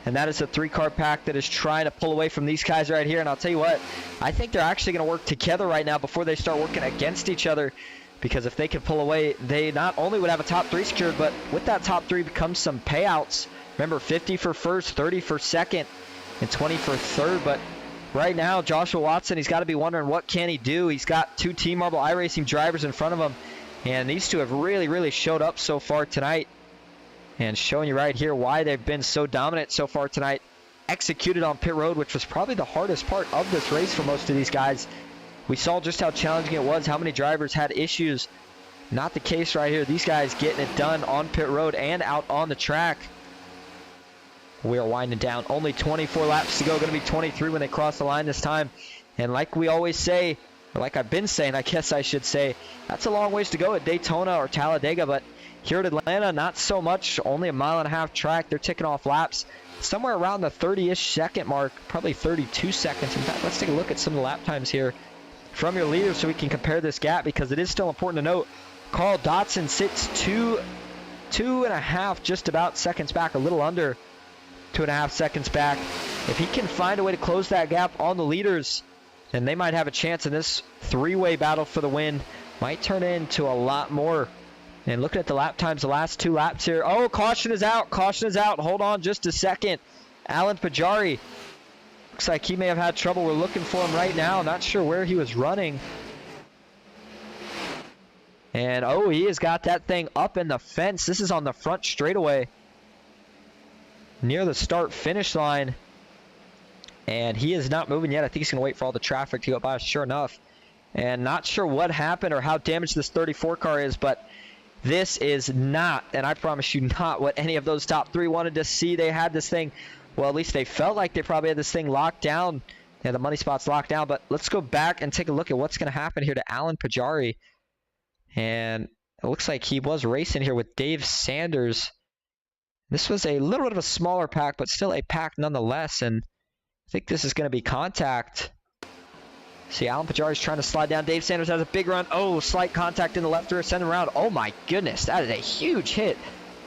And that is a 3-car pack that is trying to pull away from these guys right here. And I'll tell you what, I think they're actually going to work together right now before they start working against each other. Because if they can pull away, they not only would have a top 3 secured, but with that top 3 becomes some payouts. Remember, 50 for first, 30 for second, and 20 for third. But right now, Joshua Watson, he's got to be wondering what can he do. He's got 2 Team Marble iRacing drivers in front of him, and these two have really showed up so far tonight, and showing you right here why they've been so dominant so far tonight. Executed on pit road, which was probably the hardest part of this race for most of these guys. We saw just how challenging it was, how many drivers had issues. Not the case right here. These guys getting it done on pit road and out on the track. We are winding down. Only 24 laps to go. Going to be 23 when they cross the line this time. And like we always say, or like I've been saying, I guess I should say, that's a long ways to go at Daytona or Talladega, but here at Atlanta, not so much. Only a 1.5 mile track. They're ticking off laps somewhere around the 30-ish second mark, probably 32 seconds. In fact, let's take a look at some of the lap times here from your leaders so we can compare this gap, because it is still important to note Carl Dotson sits 2.5 just about seconds back, a little under 2.5 seconds back. If he can find a way to close that gap on the leaders, then they might have a chance in this three-way battle for the win. Might turn into a lot more. And looking at the lap times, the last 2 laps here. Oh, caution is out. Caution is out. Hold on just a second. Alan Pajari. Looks like he may have had trouble. We're looking for him right now. Not sure where he was running. And, oh, he has got that thing up in the fence. This is on the front straightaway near the start-finish line. And he is not moving yet. I think he's going to wait for all the traffic to go by, sure enough. And not sure what happened or how damaged this 34 car is, but this is not, and I promise you, not what any of those top 3 wanted to see. They had this thing, well, at least they felt like they probably had this thing locked down. Yeah, the money spot's locked down, but let's go back and take a look at what's going to happen here to Alan Pajari. And it looks like he was racing here with Dave Sanders. This was a little bit of a smaller pack, but still a pack nonetheless, and I think this is going to be contact. See, Alan Pajari's trying to slide down. Dave Sanders has a big run. Oh, slight contact in the left rear, send him around. Oh my goodness, that is a huge hit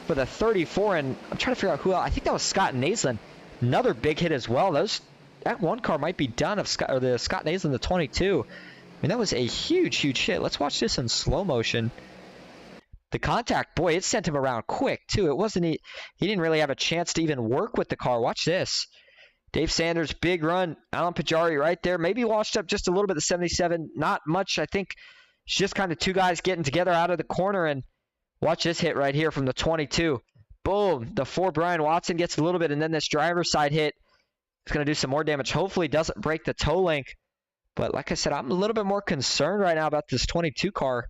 for the 34. And I'm trying to figure out who else. I think that was Scott Naslin. Another big hit as well. That one car might be done of Scott Naslin, the 22. I mean, that was a huge hit. Let's watch this in slow motion. The contact, boy, it sent him around quick too. It wasn't he didn't really have a chance to even work with the car. Watch this. Dave Sanders, big run. Alan Pajari right there. Maybe washed up just a little bit, the 77. Not much. I think it's just kind of 2 guys getting together out of the corner. And watch this hit right here from the 22. Boom. The 4 Brian Watson gets a little bit. And then this driver's side hit is going to do some more damage. Hopefully doesn't break the toe link. But like I said, I'm a little bit more concerned right now about this 22 car,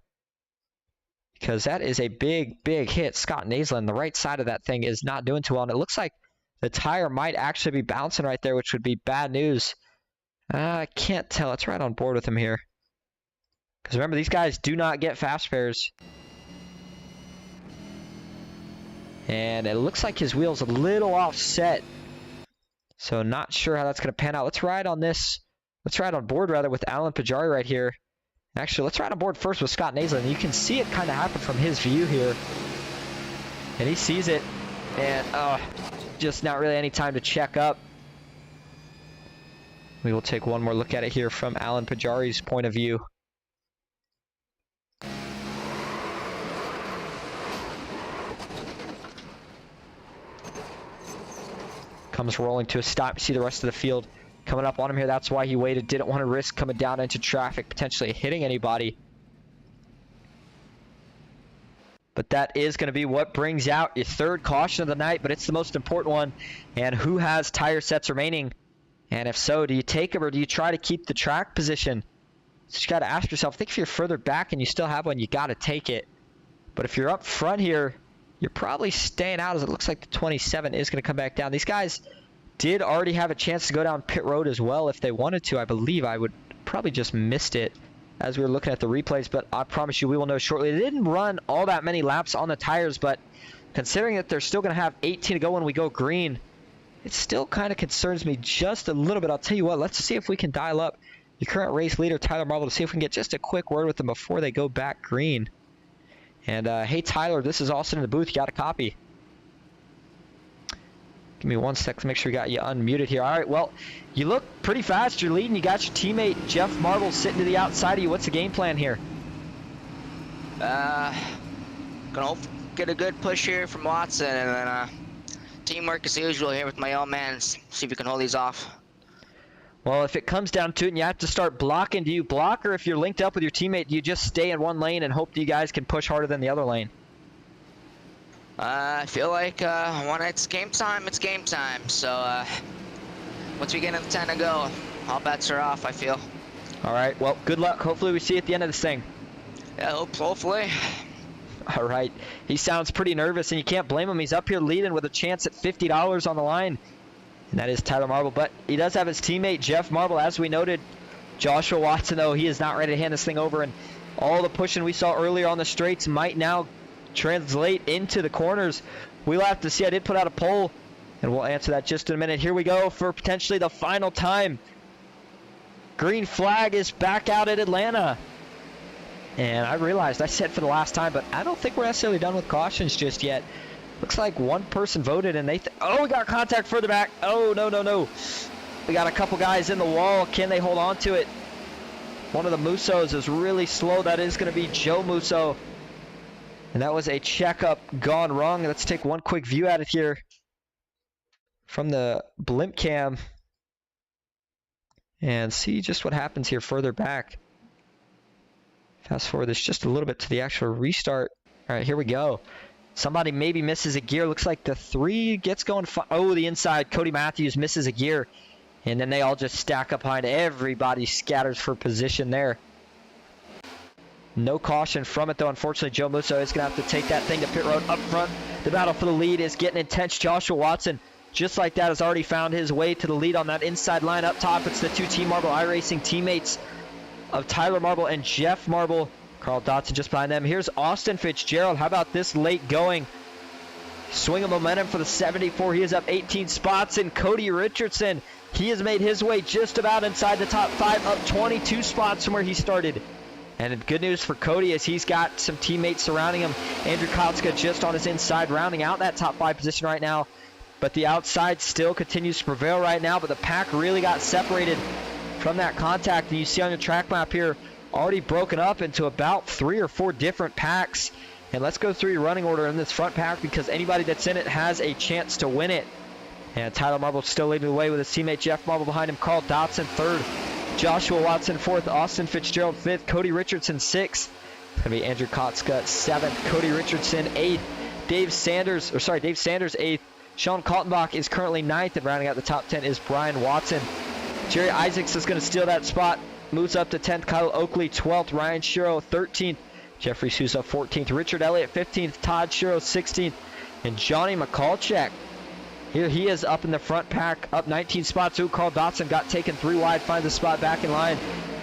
because that is a big hit. Scott Naslin, the right side of that thing is not doing too well. And it looks like the tire might actually be bouncing right there, which would be bad news. I can't tell. Let's ride on board with him here. Because remember, these guys do not get fast fares. And it looks like his wheel's a little offset. So not sure how that's going to pan out. Let's ride on this. Let's ride on board, rather, with Alan Pajari right here. Actually, let's ride on board first with Scott Naslin. You can see it kind of happen from his view here. And he sees it. And, just not really any time to check up. We will take one more look at it here from Alan Pajari's point of view. Comes rolling to a stop. You see the rest of the field coming up on him here. That's why he waited. Didn't want to risk coming down into traffic, potentially hitting anybody. But that is going to be what brings out your 3rd caution of the night, but it's the most important one. And who has tire sets remaining? And if so, do you take them or do you try to keep the track position? So you got to ask yourself, I think if you're further back and you still have one, you got to take it. But if you're up front here, you're probably staying out, as it looks like the 27 is going to come back down. These guys did already have a chance to go down pit road as well if they wanted to. I believe I would probably just missed it as we were looking at the replays, but I promise you we will know shortly. They didn't run all that many laps on the tires, but considering that they're still going to have 18 to go when we go green, it still kind of concerns me just a little bit. I'll tell you what, let's see if we can dial up the current race leader, Tyler Marble, to see if we can get just a quick word with them before they go back green. And, hey, Tyler, this is Austin in the booth. You got a copy? Give me 1 sec to make sure we got you unmuted here. All right, well, you look pretty fast. You're leading. You got your teammate, Jeff Marble, sitting to the outside of you. What's the game plan here? Gonna hope get a good push here from Watson, and then teamwork as usual here with my own man. See if we can hold these off. Well, if it comes down to it and you have to start blocking, do you block, or if you're linked up with your teammate, do you just stay in one lane and hope that you guys can push harder than the other lane? I feel like when it's game time, it's game time. So once we get into 10 to go, all bets are off, I feel. All right, well, good luck. Hopefully we see you at the end of this thing. Yeah, hopefully. All right, he sounds pretty nervous, and you can't blame him. He's up here leading with a chance at $50 on the line, and that is Tyler Marble. But he does have his teammate, Jeff Marble, as we noted, Joshua Watson, though, he is not ready to hand this thing over, and all the pushing we saw earlier on the straights might now translate into the corners. We'll have to see. I did put out a poll, and we'll answer that just in a minute. Here we go for potentially the final time. Green flag is back out at Atlanta. And I realized I said for the last time, but I don't think we're necessarily done with cautions just yet. Looks like one person voted, and they oh, we got contact further back. Oh, no. We got a couple guys in the wall. Can they hold on to it? One of the Musos is really slow. That is going to be Joe Musso. And that was a checkup gone wrong. Let's take one quick view at it here from the blimp cam and see just what happens here further back. Fast forward this just a little bit to the actual restart. All right, here we go. Somebody maybe misses a gear. Looks like the 3 gets going. Oh, the inside. Cody Matthews misses a gear. And then they all just stack up behind. Everybody scatters for position there. No caution from it, though. Unfortunately, Joe Musso is going to have to take that thing to pit road up front. The battle for the lead is getting intense. Joshua Watson, just like that, has already found his way to the lead on that inside line up top. It's the 2 Team Marble iRacing teammates of Tyler Marble and Jeff Marble. Carl Dotson just behind them. Here's Austin Fitzgerald. How about this late going? Swing of momentum for the 74. He is up 18 spots. And Cody Richardson, he has made his way just about inside the top 5, up 22 spots from where he started. And good news for Cody is he's got some teammates surrounding him. Andrew Kotska just on his inside, rounding out that top 5 position right now. But the outside still continues to prevail right now. But the pack really got separated from that contact. And you see on your track map here, already broken up into about 3 or 4 different packs. And let's go through your running order in this front pack, because anybody that's in it has a chance to win it. And Tyler Marble still leading the way with his teammate Jeff Marble behind him. Carl Dotson 3rd. Joshua Watson 4th. Austin Fitzgerald 5th. Cody Richardson 6th. It's going to be Andrew Kotska 7th. Cody Richardson 8th. Dave Sanders 8th. Sean Kaltenbach is currently 9th. And rounding out the top 10 is Brian Watson. Jerry Isaacs is going to steal that spot. Moves up to 10th. Kyle Oakley 12th. Ryan Shiro 13th. Jeffrey Sousa 14th. Richard Elliott 15th. Todd Shiro 16th. And Johnny McCallcheck, here he is up in the front pack, up 19 spots. Ooh, Carl Dotson got taken 3 wide, finds a spot back in line.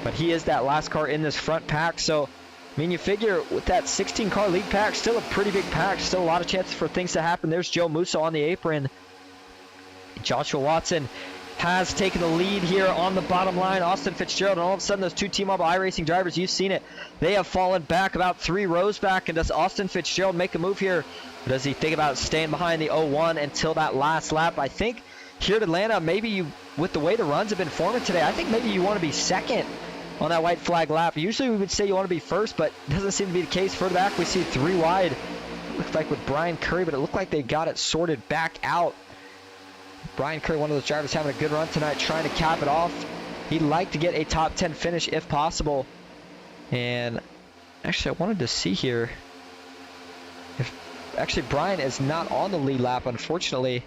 But he is that last car in this front pack. So, I mean, you figure with that 16-car lead pack, still a pretty big pack. Still a lot of chances for things to happen. There's Joe Musso on the apron. Joshua Watson has taken the lead here on the bottom line. Austin Fitzgerald, and all of a sudden those 2 Team Marble iRacing drivers, you've seen it, they have fallen back about 3 rows back. And does Austin Fitzgerald make a move here? Or does he think about staying behind the 01 until that last lap? I think here at Atlanta, maybe you, with the way the runs have been forming today, I think maybe you want to be second on that white flag lap. Usually we would say you want to be first, but it doesn't seem to be the case. Further back, we see 3 wide. Looks like with Brian Curry, but it looked like they got it sorted back out. Brian Curry, one of those drivers, having a good run tonight, trying to cap it off. He'd like to get a top 10 finish if possible. And actually, I wanted to see here if actually Brian is not on the lead lap, unfortunately.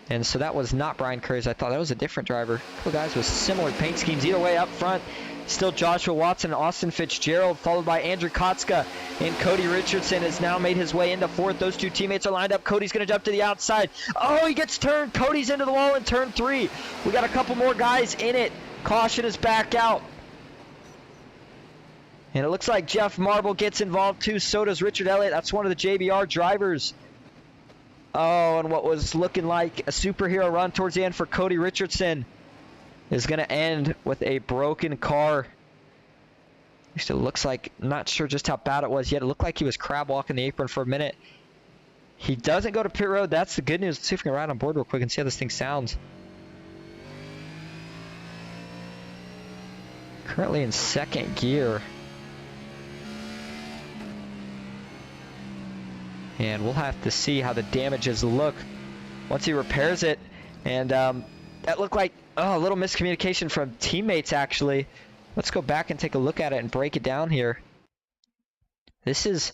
And so that was not Brian Curry's. I thought that was a different driver. A couple guys with similar paint schemes. Either way, up front, still Joshua Watson and Austin Fitzgerald, followed by Andrew Kotska. And Cody Richardson has now made his way into 4th. Those 2 teammates are lined up. Cody's going to jump to the outside. Oh, he gets turned. Cody's into the wall in turn 3. We got a couple more guys in it. Caution is back out. And it looks like Jeff Marble gets involved too. So does Richard Elliott. That's one of the JBR drivers. Oh, and what was looking like a superhero run towards the end for Cody Richardson is going to end with a broken car. At least it looks like, not sure just how bad it was yet. It looked like he was crab walking the apron for a minute. He doesn't go to pit road. That's the good news. Let's see if we can ride on board real quick and see how this thing sounds. Currently in 2nd gear. And we'll have to see how the damages look once he repairs it. And that looked like a little miscommunication from teammates, actually. Let's go back and take a look at it and break it down here. This is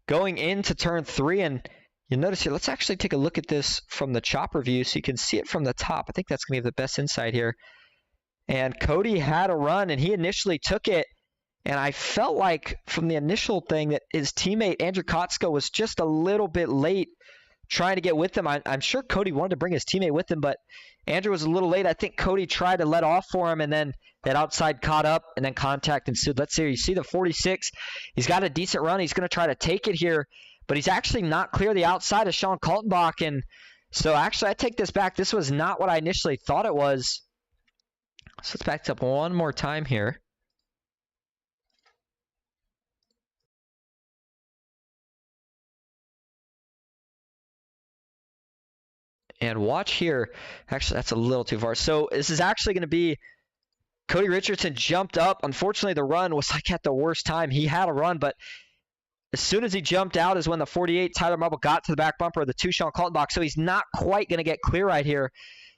going into turn 3, and you'll notice here, let's actually take a look at this from the chopper view so you can see it from the top. I think that's going to be the best insight here. And Cody had a run, and he initially took it. And I felt like from the initial thing that his teammate Andrew Kotska was just a little bit late trying to get with him. I'm sure Cody wanted to bring his teammate with him, but Andrew was a little late. I think Cody tried to let off for him, and then that outside caught up, and then contact ensued. Let's see here. You see the 46. He's got a decent run. He's going to try to take it here, but he's actually not clear the outside of Sean Kaltenbach. And so actually, I take this back. This was not what I initially thought it was. So let's back up one more time here. And watch here. Actually, that's a little too far. So this is actually going to be Cody Richardson jumped up. Unfortunately, the run was like at the worst time. He had a run, but as soon as he jumped out is when the 48 Tyler Marble got to the back bumper of the 2 Sean Kaltenbach. So he's not quite going to get clear right here.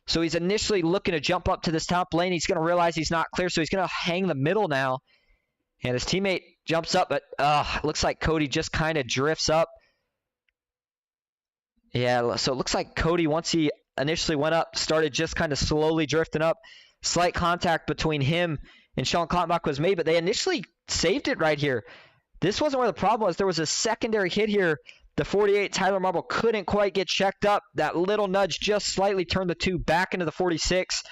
So he's initially looking to jump up to this top lane. He's going to realize he's not clear, so he's going to hang the middle now. And his teammate jumps up, but it looks like Cody just kind of drifts up. Yeah, so it looks like Cody, once he initially went up, started just kind of slowly drifting up. Slight contact between him and Sean Kaltenbach was made, but they initially saved it right here. This wasn't where the problem was. There was a secondary hit here. The 48 Tyler Marble couldn't quite get checked up. That little nudge just slightly turned the 2 back into the 46,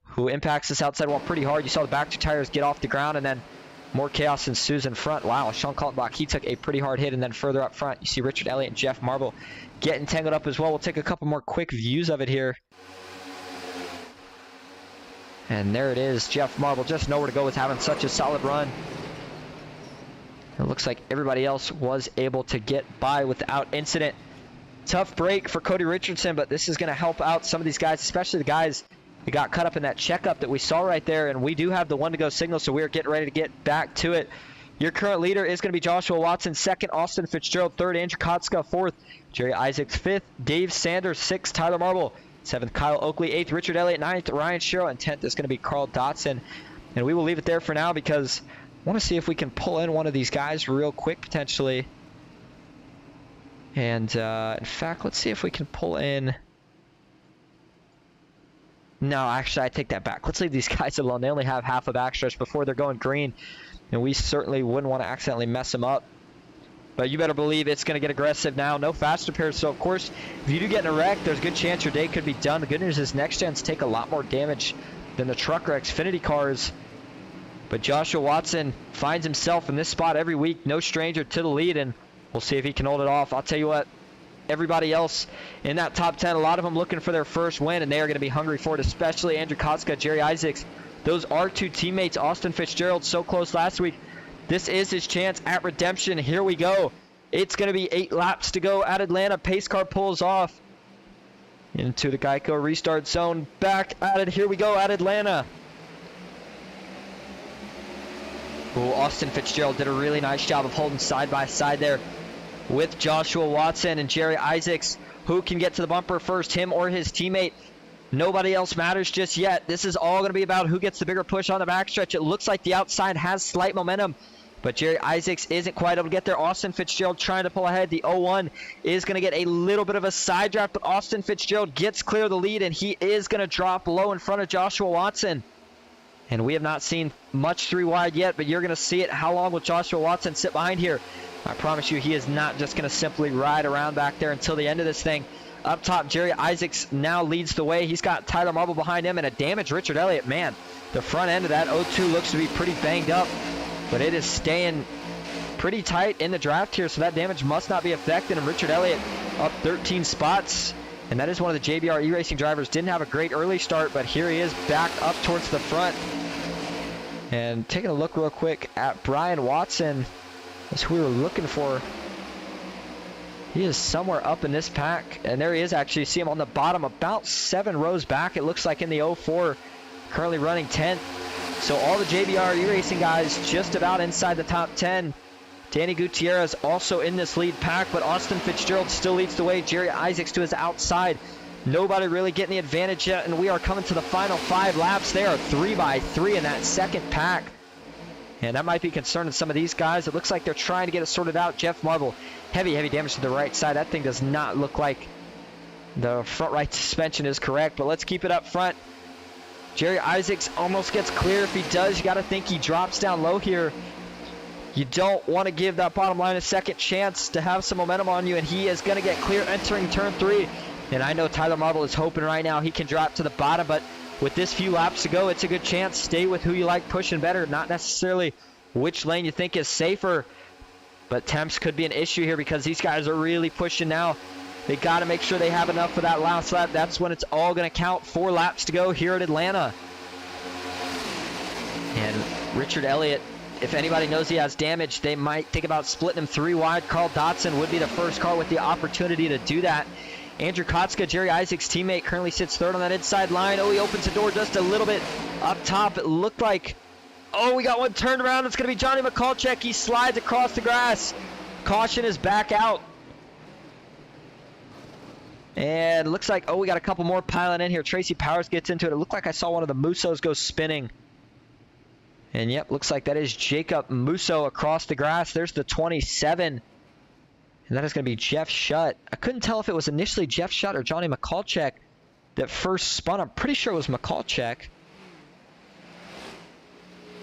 who impacts this outside wall pretty hard. You saw the back 2 tires get off the ground, and then more chaos ensues in front. Wow, Sean Kaltenbach, he took a pretty hard hit, and then further up front, you see Richard Elliott and Jeff Marble getting tangled up as well. We'll take a couple more quick views of it here. And there it is. Jeff Marble just nowhere to go with having such a solid run. It looks like everybody else was able to get by without incident. Tough break for Cody Richardson, but this is going to help out some of these guys, especially the guys who got caught up in that checkup that we saw right there. And we do have the 1-to-go signal, so we are getting ready to get back to it. Your current leader is going to be Joshua Watson, 2nd, Austin Fitzgerald, 3rd, Andrew Kotska, 4th, Jerry Isaacs, 5th, Dave Sanders, 6th, Tyler Marble, 7th, Kyle Oakley, 8th, Richard Elliott, 9th, Ryan Sherrill, and 10th is going to be Carl Dotson. And we will leave it there for now because I want to see if we can pull in one of these guys real quick, potentially. And in fact, let's see if we can pull in. No, actually, I take that back. Let's leave these guys alone. They only have half a backstretch before they're going green, and we certainly wouldn't want to accidentally mess them up. But you better believe it's going to get aggressive now. No fast repairs, so of course, if you do get in a wreck, there's a good chance your day could be done. The good news is next gens take a lot more damage than the truck or Xfinity cars. But Joshua Watson finds himself in this spot every week, no stranger to the lead, and we'll see if he can hold it off. I'll tell you what, everybody else in that top 10, a lot of them looking for their first win, and they are going to be hungry for it, especially Andrew Kotska, Jerry Isaacs. Those R2 teammates, Austin Fitzgerald, so close last week. This is his chance at redemption. Here we go. It's going to be 8 laps to go at Atlanta. Pace car pulls off into the Geico restart zone. Back at it. Here we go at Atlanta. Ooh, Austin Fitzgerald did a really nice job of holding side by side there with Joshua Watson and Jerry Isaacs. Who can get to the bumper first, him or his teammate? Nobody else matters just yet. This is all going to be about who gets the bigger push on the backstretch. It looks like the outside has slight momentum, but Jerry Isaacs isn't quite able to get there. Austin Fitzgerald trying to pull ahead. The 01 is going to get a little bit of a side draft, but Austin Fitzgerald gets clear of the lead, and he is going to drop low in front of Joshua Watson. And we have not seen much 3 wide yet, but you're going to see it. How long will Joshua Watson sit behind here? I promise you, he is not just going to simply ride around back there until the end of this thing. Up top, Jerry Isaacs now leads the way. He's got Tyler Marble behind him and a damaged Richard Elliott. Man, the front end of that 02 looks to be pretty banged up, but it is staying pretty tight in the draft here, so that damage must not be affected. And Richard Elliott up 13 spots. And that is one of the JBR eRacing drivers. Didn't have a great early start, but here he is back up towards the front. And taking a look real quick at Brian Watson, that's who we were looking for. He is somewhere up in this pack. And there he is actually. You see him on the bottom about 7 rows back. It looks like in the 04, currently running 10th. So all the JBR eRacing guys just about inside the top 10. Danny Gutierrez also in this lead pack, but Austin Fitzgerald still leads the way. Jerry Isaacs to his outside. Nobody really getting the advantage yet, and we are coming to the final 5 laps. They are 3 by 3 in that second pack. And that might be concerning some of these guys. It looks like they're trying to get it sorted out. Jeff Marble, heavy damage to the right side. That thing does not look like the front right suspension is correct, but let's keep it up front. Jerry Isaacs almost gets clear. If he does, you got to think he drops down low here. You don't want to give that bottom line a second chance to have some momentum on you, and he is going to get clear entering turn 3. And I know Tyler Marble is hoping right now he can drop to the bottom, but with this few laps to go, it's a good chance. Stay with who you like pushing better, not necessarily which lane you think is safer. But temps could be an issue here because these guys are really pushing now. They got to make sure they have enough for that last lap. That's when it's all going to count. 4 laps to go here at Atlanta. And Richard Elliott, if anybody knows he has damage, they might think about splitting him 3 wide. Carl Dotson would be the first car with the opportunity to do that. Andrew Kotska, Jerry Isaac's teammate, currently sits 3rd on that inside line. Oh, he opens the door just a little bit up top. It looked like, oh, we got one turned around. It's going to be Johnny McCulchek. He slides across the grass. Caution is back out. And it looks like, oh, we got a couple more piling in here. Tracy Powers gets into it. It looked like I saw one of the Musos go spinning. And yep, looks like that is Jacob Musso across the grass. There's the 27. And that is going to be Jeff Shutt. I couldn't tell if it was initially Jeff Shutt or Johnny McCulchek that first spun. I'm pretty sure it was McCulchek.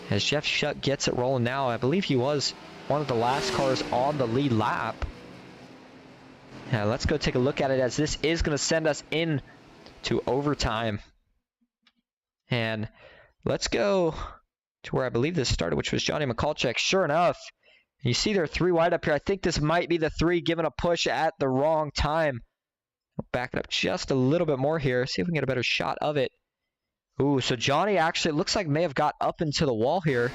As Jeff Shutt gets it rolling now, I believe he was one of the last cars on the lead lap. Now let's go take a look at it, as this is going to send us in to overtime. And let's go to where I believe this started, which was Johnny McCulchek. Sure enough, you see there are 3 wide up here. I think this might be the 3 given a push at the wrong time. I'll back it up just a little bit more here. See if we can get a better shot of it. Ooh, so Johnny actually, it looks like may have got up into the wall here.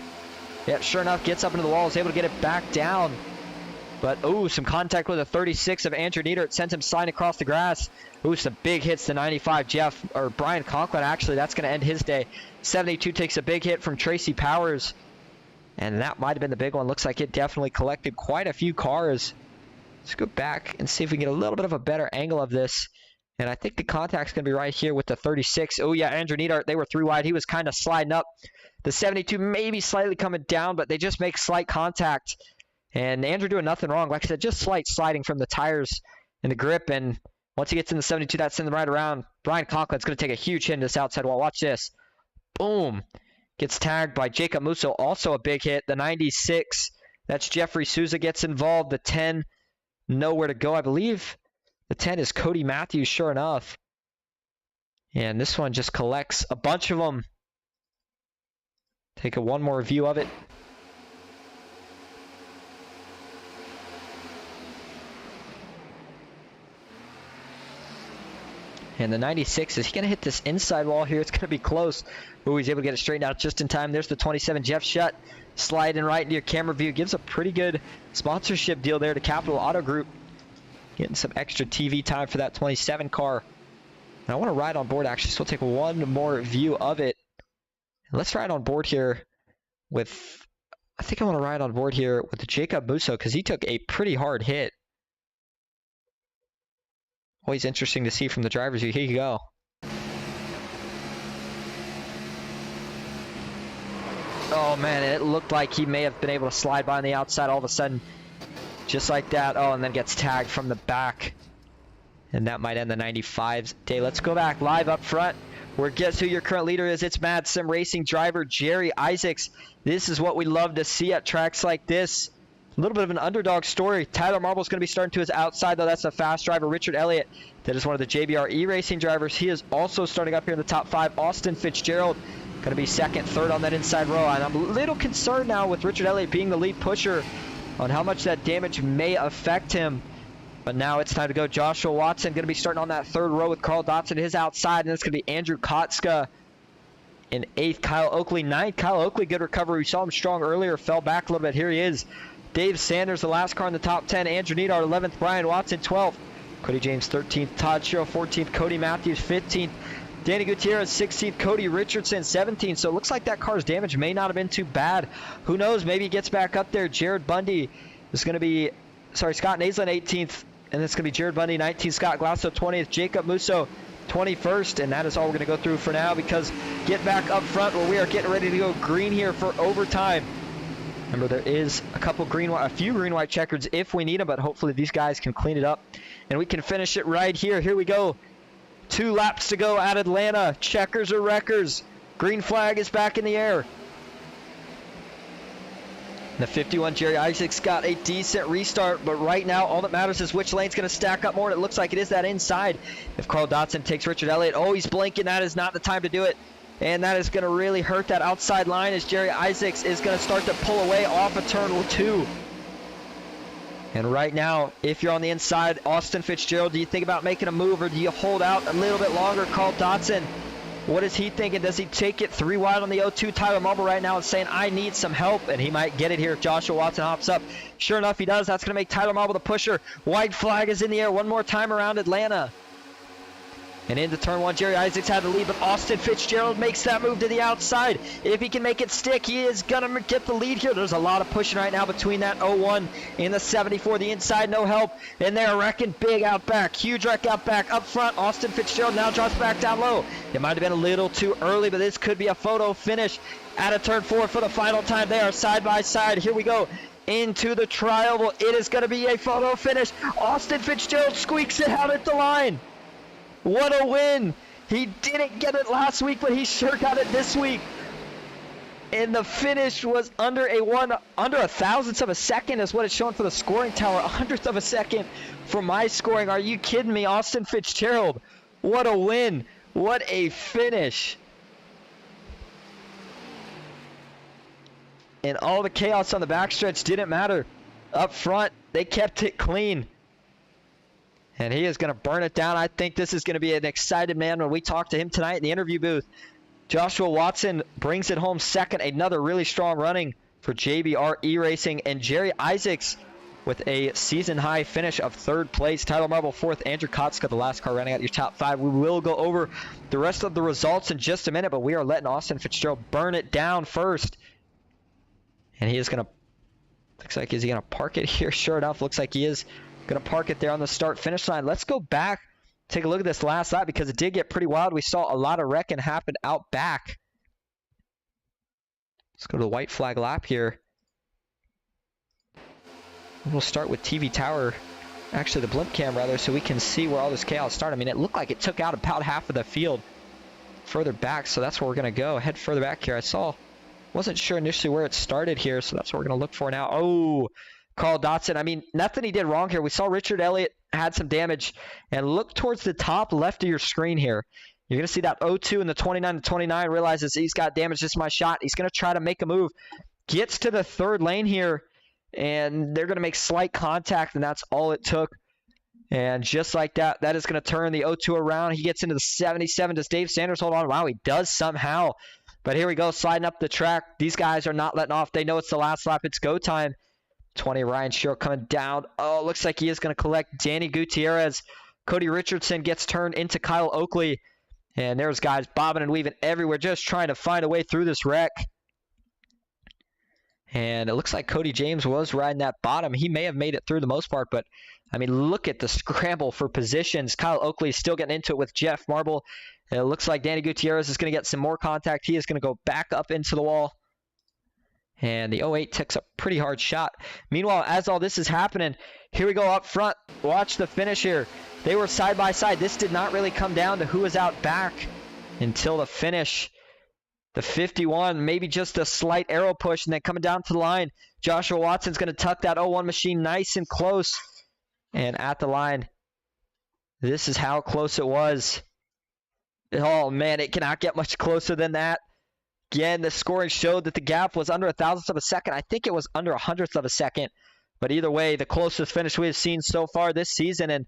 Yep, sure enough, gets up into the wall, is able to get it back down. But, ooh, some contact with a 36 of Andrew Nieder. It sends him sliding across the grass. Ooh, some big hits to 95. Brian Conklin, actually, that's going to end his day. 72 takes a big hit from Tracy Powers. And that might have been the big one. Looks like it definitely collected quite a few cars. Let's go back and see if we can get a little bit of a better angle of this. And I think the contact's going to be right here with the 36. Oh, yeah, Andrew Nieder, they were 3 wide. He was kind of sliding up. The 72 maybe slightly coming down, but they just make slight contact. And Andrew doing nothing wrong. Like I said, just slight sliding from the tires and the grip. And once he gets in the 72, that sends him right around. Brian Conklin's going to take a huge hit in this outside wall. Watch this. Boom. Gets tagged by Jacob Musso. Also a big hit. The 96, that's Jeffrey Souza, gets involved. The 10, nowhere to go. I believe the 10 is Cody Matthews, sure enough. And this one just collects a bunch of them. Take one more view of it. And the 96, is he going to hit this inside wall here? It's going to be close. Ooh, he's able to get it straightened out just in time. There's the 27, Jeff Shutt, sliding right into your camera view. Gives a pretty good sponsorship deal there to Capital Auto Group. Getting some extra TV time for that 27 car. And I want to ride on board, actually, so we'll take one more view of it. And let's ride on board here with, I think I want to ride on board here with the Jacob Musso, because he took a pretty hard hit. Always interesting to see from the driver's view. Here you go. Oh, man, it looked like he may have been able to slide by on the outside all of a sudden. Just like that. Oh, and then gets tagged from the back. And that might end the 95's day. Let's go back live up front, where guess who your current leader is? It's Mad Sim Racing driver Jerry Isaacs. This is what we love to see at tracks like this. A little bit of an underdog story. Tyler Marble's going to be starting to his outside, though. That's a fast driver. Richard Elliott, that is one of the JBR eRacing drivers. He is also starting up here in the top 5. Austin Fitzgerald going to be second, third on that inside row. And I'm a little concerned now with Richard Elliott being the lead pusher on how much that damage may affect him. But now it's time to go. Joshua Watson going to be starting on that third row with Carl Dotson his outside. And it's going to be Andrew Kotska in 8th. Kyle Oakley 9th. Kyle Oakley, good recovery. We saw him strong earlier. Fell back a little bit. Here he is. Dave Sanders, the last car in the top 10. Andrew Nieder, 11th. Brian Watson, 12th. Cody James, 13th. Todd Shiro, 14th. Cody Matthews, 15th. Danny Gutierrez, 16th. Cody Richardson, 17th. So it looks like that car's damage may not have been too bad. Who knows? Maybe he gets back up there. Jared Bundy is going to be, Scott Naslin, 18th. And it's going to be Jared Bundy, 19th. Scott Glasso, 20th. Jacob Musso, 21st. And that is all we're going to go through for now, because get back up front where we are getting ready to go green here for overtime. Remember, there is a few green-white checkers if we need them, but hopefully these guys can clean it up and we can finish it right here. Here we go. 2 laps to go at Atlanta. Checkers or wreckers. Green flag is back in the air. The 51 Jerry Isaacs got a decent restart, but right now all that matters is which lane's going to stack up more, and it looks like it is that inside. If Carl Dotson takes Richard Elliott, oh, he's blinking. That is not the time to do it, and that is going to really hurt that outside line as Jerry Isaacs is going to start to pull away off of turn 2. And right now, if you're on the inside, Austin Fitzgerald, do you think about making a move, or do you hold out a little bit longer? Carl Dotson, what is he thinking? Does he take it 3 wide on the 0-2? Tyler Marble right now is saying, I need some help, and he might get it here if Joshua Watson hops up. Sure enough, he does. That's going to make Tyler Marble the pusher. White flag is in the air one more time around Atlanta. And into turn 1, Jerry Isaacs had the lead, but Austin Fitzgerald makes that move to the outside. If he can make it stick, he is going to get the lead here. There's a lot of pushing right now between that 0-1 and the 74. The inside, no help. And they're wrecking big out back. Huge wreck out back. Up front, Austin Fitzgerald now drops back down low. It might have been a little too early, but this could be a photo finish at a turn 4 for the final time. They are side by side. Here we go. Into the tri-oval. It is going to be a photo finish. Austin Fitzgerald squeaks it out at the line. What a win! He didn't get it last week, but he sure got it this week. And the finish was under a thousandth of a second is what it's showing for the scoring tower. 100th of a second for my scoring. Are you kidding me? Austin Fitzgerald. What a win. What a finish. And all the chaos on the backstretch didn't matter. Up front, they kept it clean. And he is going to burn it down. I think this is going to be an excited man when we talk to him tonight in the interview booth. Joshua Watson brings it home second. Another really strong running for JBR eRacing. And Jerry Isaacs with a season-high finish of 3rd place. Tyler Marble 4th. Andrew Kotska, the last car running out your top 5. We will go over the rest of the results in just a minute, but we are letting Austin Fitzgerald burn it down first. And he is going to, looks like, is he going to park it here? Sure enough, looks like he is. Going to park it there on the start-finish line. Let's go back, take a look at this last lap because it did get pretty wild. We saw a lot of wrecking happen out back. Let's go to the white flag lap here. We'll start with TV Tower, actually the blimp cam rather, so we can see where all this chaos started. I mean, it looked like it took out about half of the field further back, so that's where we're going to go. Head further back here. Wasn't sure initially where it started here, so that's what we're going to look for now. Oh, Carl Dotson, I mean, nothing he did wrong here. We saw Richard Elliott had some damage. And look towards the top left of your screen here. You're going to see that 0-2 and the 29-29 realizes he's got damage. This is my shot. He's going to try to make a move. Gets to the 3rd lane here, and they're going to make slight contact, and that's all it took. And just like that, that is going to turn the 0-2 around. He gets into the 77. Does Dave Sanders hold on? Wow, he does somehow. But here we go, sliding up the track. These guys are not letting off. They know it's the last lap. It's go time. 20, Ryan Sherrill coming down. Oh, looks like he is going to collect Danny Gutierrez. Cody Richardson gets turned into Kyle Oakley. And there's guys bobbing and weaving everywhere, just trying to find a way through this wreck. And it looks like Cody James was riding that bottom. He may have made it through the most part, but, I mean, look at the scramble for positions. Kyle Oakley is still getting into it with Jeff Marble. And it looks like Danny Gutierrez is going to get some more contact. He is going to go back up into the wall. And the 08 takes a pretty hard shot. Meanwhile, as all this is happening, here we go up front. Watch the finish here. They were side by side. This did not really come down to who was out back until the finish. The 51, maybe just a slight arrow push, and then coming down to the line, Joshua Watson's going to tuck that 01 machine nice and close. And at the line, this is how close it was. Oh, man, it cannot get much closer than that. Again, the scoring showed that the gap was under a thousandth of a second. I think it was under 100th of a second. But either way, the closest finish we have seen so far this season. And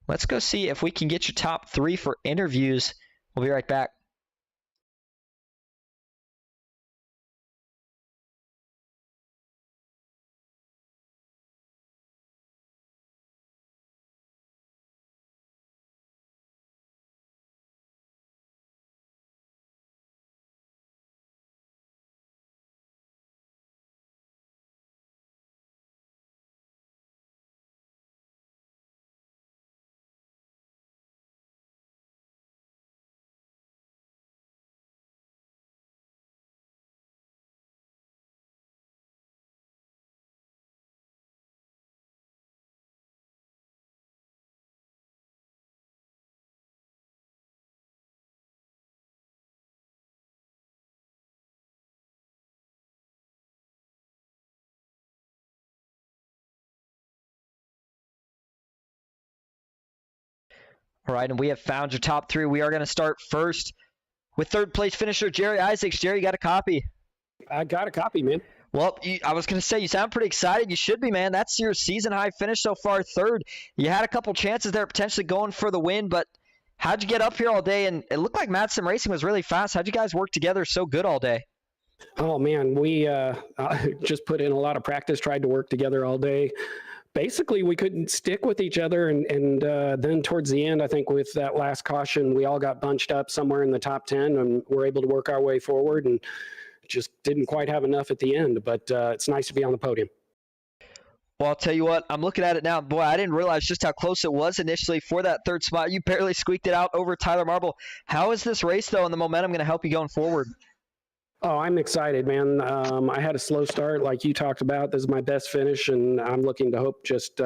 let's go see if we can get your top 3 for interviews. We'll be right back. All right, and we have found your top three. We are going to start first with third place finisher Jerry Isaacs. Jerry, you got a copy? I got a copy, man. Well, I was going to say, you sound pretty excited. You should be, man. That's your season high finish so far, third. You had a couple chances there potentially going for the win, but how'd you get up here all day? And it looked like Mad Sim Racing was really fast. How'd you guys work together so good all day? Oh, man, we just put in a lot of practice, tried to work together all day. Basically, we couldn't stick with each other, and then towards the end, I think with that last caution, we all got bunched up somewhere in the top 10 and were able to work our way forward and just didn't quite have enough at the end, but it's nice to be on the podium. Well, I'll tell you what, I'm looking at it now. Boy, I didn't realize just how close it was initially for that third spot. You barely squeaked it out over Tyler Marble. How is this race, though, and the momentum going to help you going forward? Oh, I'm excited, man. I had a slow start like you talked about. This is my best finish, and I'm looking to hope just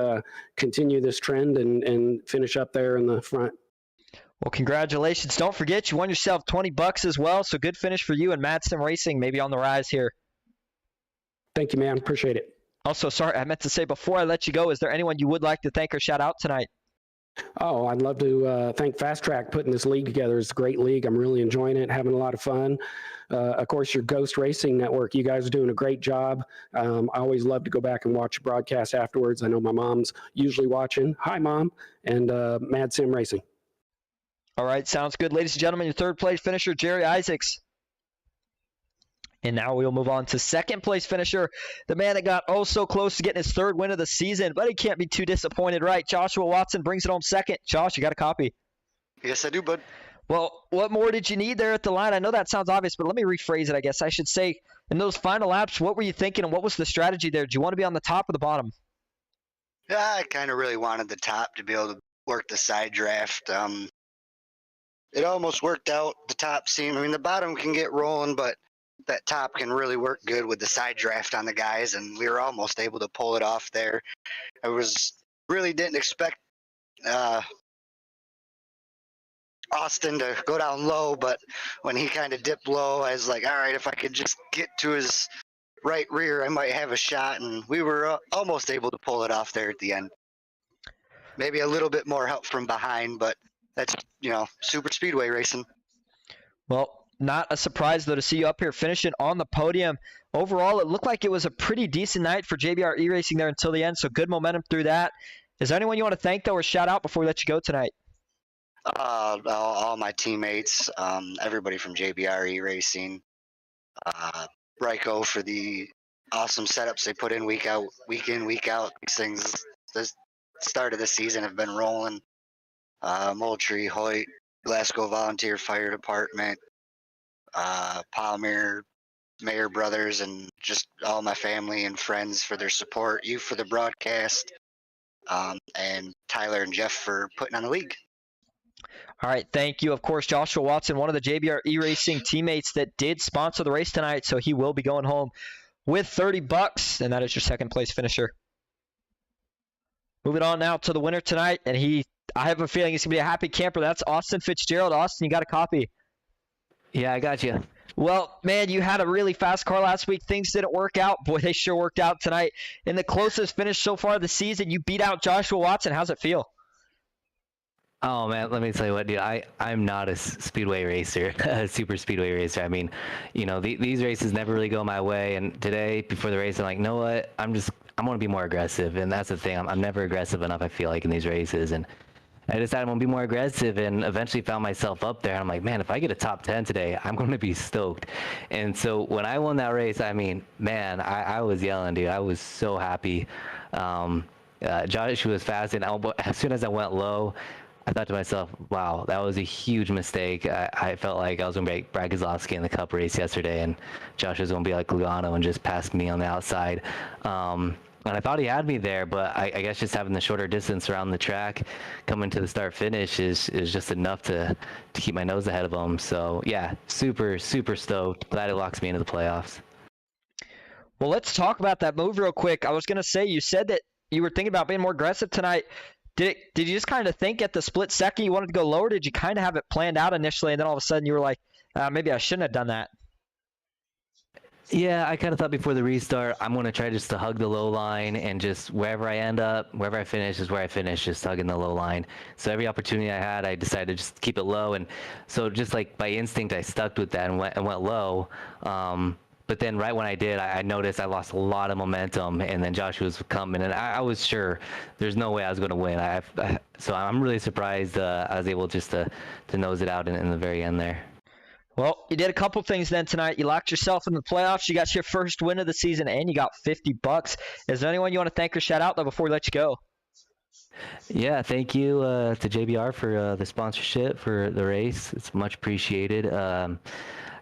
continue this trend and finish up there in the front. Well, congratulations. Don't forget, you won yourself $20 as well, so good finish for you and Mad Sim Racing, maybe on the rise here. Thank you, man. Appreciate it. Also, sorry, I meant to say before I let you go, is there anyone you would like to thank or shout out tonight? Oh, I'd love to thank FastTrack putting this league together. It's a great league. I'm really enjoying it, having a lot of fun. Of course, your Ghost Racing Network, you guys are doing a great job. I always love to go back and watch broadcasts afterwards. I know my mom's usually watching. Hi, Mom. And Mad Sim Racing. All right, sounds good. Ladies and gentlemen, your third place finisher, Jerry Isaacs. And now we'll move on to second place finisher, the man that got oh so close to getting his third win of the season, but he can't be too disappointed, right? Joshua Watson brings it home second. Josh, you got a copy? Yes, I do, bud. Well, what more did you need there at the line? I know that sounds obvious, but let me rephrase it, I guess. I should say, in those final laps, what were you thinking and what was the strategy there? Do you want to be on the top or the bottom? Yeah, I kind of really wanted the top to be able to work the side draft. It almost worked out. The top seemed, I mean, the bottom can get rolling, but that top can really work good with the side draft on the guys, and we were almost able to pull it off there. I really didn't expect Austin to go down low, but when he kind of dipped low, I was like, all right, if I could just get to his right rear, I might have a shot, and we were almost able to pull it off there at the end. Maybe a little bit more help from behind, but that's, super speedway racing. Well, not a surprise, though, to see you up here finishing on the podium. Overall, it looked like it was a pretty decent night for JBR eRacing there until the end, so good momentum through that. Is there anyone you want to thank, though, or shout out before we let you go tonight? All my teammates, everybody from JBR eRacing, Ryko for the awesome setups they put in week in, week out. These things, the start of the season have been rolling. Moultrie, Hoyt, Glasgow Volunteer Fire Department, Palmer, Mayor Brothers, and just all my family and friends for their support. You for the broadcast, and Tyler and Jeff for putting on the league. All right, thank you. Of course, Joshua Watson, one of the JBR eRacing teammates that did sponsor the race tonight, so he will be going home with $30, and that is your second place finisher. Moving on now to the winner tonight, and I have a feeling he's going to be a happy camper. That's Austin Fitzgerald. Austin, you got a copy? Yeah, I got you. Well, man, you had a really fast car last week. Things didn't work out. Boy, they sure worked out tonight. In the closest finish so far this season, you beat out Joshua Watson. How's it feel? Oh, man, let me tell you what, dude. I'm not a speedway racer, a super speedway racer. I mean, these races never really go my way. And today, before the race, I'm like, you know what? I'm going to be more aggressive. And that's the thing. I'm never aggressive enough, I feel like, in these races. And I decided I'm going to be more aggressive and eventually found myself up there. And I'm like, man, if I get a top 10 today, I'm going to be stoked. And so when I won that race, I mean, man, I was yelling, dude. I was so happy. Josh was fast. And as soon as I went low, I thought to myself, wow, that was a huge mistake. I felt like I was going to break Brad Keselowski in the Cup race yesterday, and Josh was going to be like Lugano and just pass me on the outside. And I thought he had me there, but I guess just having the shorter distance around the track coming to the start-finish is just enough to keep my nose ahead of him. So, yeah, super, super stoked. Glad it locks me into the playoffs. Well, let's talk about that move real quick. I was going to say, you said that you were thinking about being more aggressive tonight. Did you just kind of think at the split second you wanted to go lower? Did you kind of have it planned out initially, and then all of a sudden you were like, maybe I shouldn't have done that? Yeah, I kind of thought before the restart, I'm going to try just to hug the low line and just wherever I end up, wherever I finish is where I finish, just hugging the low line. So every opportunity I had, I decided to just keep it low. And so just like by instinct, I stuck with that and went low. But then right when I did, I noticed I lost a lot of momentum, and then Joshua was coming, and I was sure there's no way I was going to win. So I'm really surprised I was able just to nose it out in the very end there. Well, you did a couple things then tonight. You locked yourself in the playoffs. You got your first win of the season, and you got $50. Is there anyone you want to thank or shout out, though, before we let you go? Yeah, thank you to JBR for the sponsorship for the race. It's much appreciated.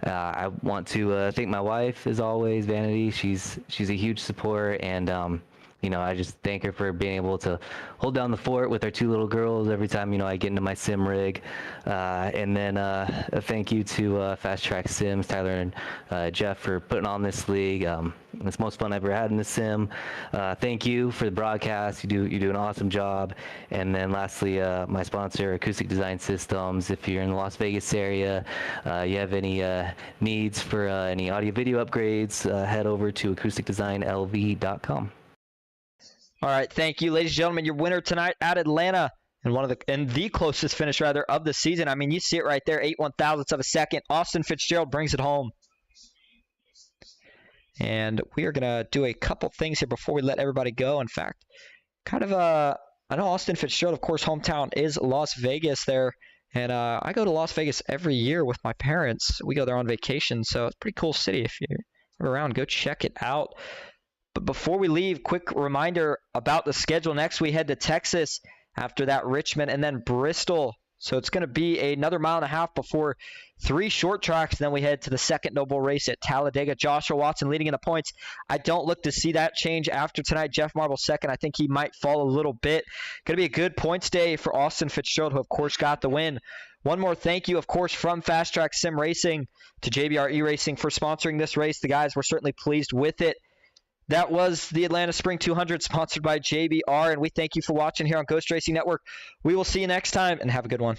I want to thank my wife, as always, Vanity. She's a huge support, and I just thank her for being able to hold down the fort with our 2 little girls every time, I get into my sim rig. And then a thank you to FastTrack Sims, Tyler and Jeff, for putting on this league. It's the most fun I've ever had in the sim. Thank you for the broadcast. You do an awesome job. And then lastly, my sponsor, Acoustic Design Systems. If you're in the Las Vegas area, you have any needs for any audio-video upgrades, head over to acousticdesignlv.com. All right, thank you, ladies and gentlemen. Your winner tonight at Atlanta, and the closest finish rather of the season. I mean, you see it right there, 8/1000ths of a second. Austin Fitzgerald brings it home. And we are gonna do a couple things here before we let everybody go. In fact, I know Austin Fitzgerald, of course, hometown is Las Vegas there, and I go to Las Vegas every year with my parents. We go there on vacation, so it's a pretty cool city. If you're around, go check it out. But before we leave, quick reminder about the schedule. Next, we head to Texas. After that, Richmond, and then Bristol. So it's going to be another 1.5 miles before 3 short tracks. Then we head to the second noble race at Talladega. Joshua Watson leading in the points. I don't look to see that change after tonight. Jeff Marble second. I think he might fall a little bit. Going to be a good points day for Austin Fitzgerald, who, of course, got the win. One more thank you, of course, from FastTrack Sim Racing to JBR eRacing for sponsoring this race. The guys were certainly pleased with it. That was the Atlanta Spring 200, sponsored by JBR, and we thank you for watching here on Ghost Racing Network. We will see you next time, and have a good one.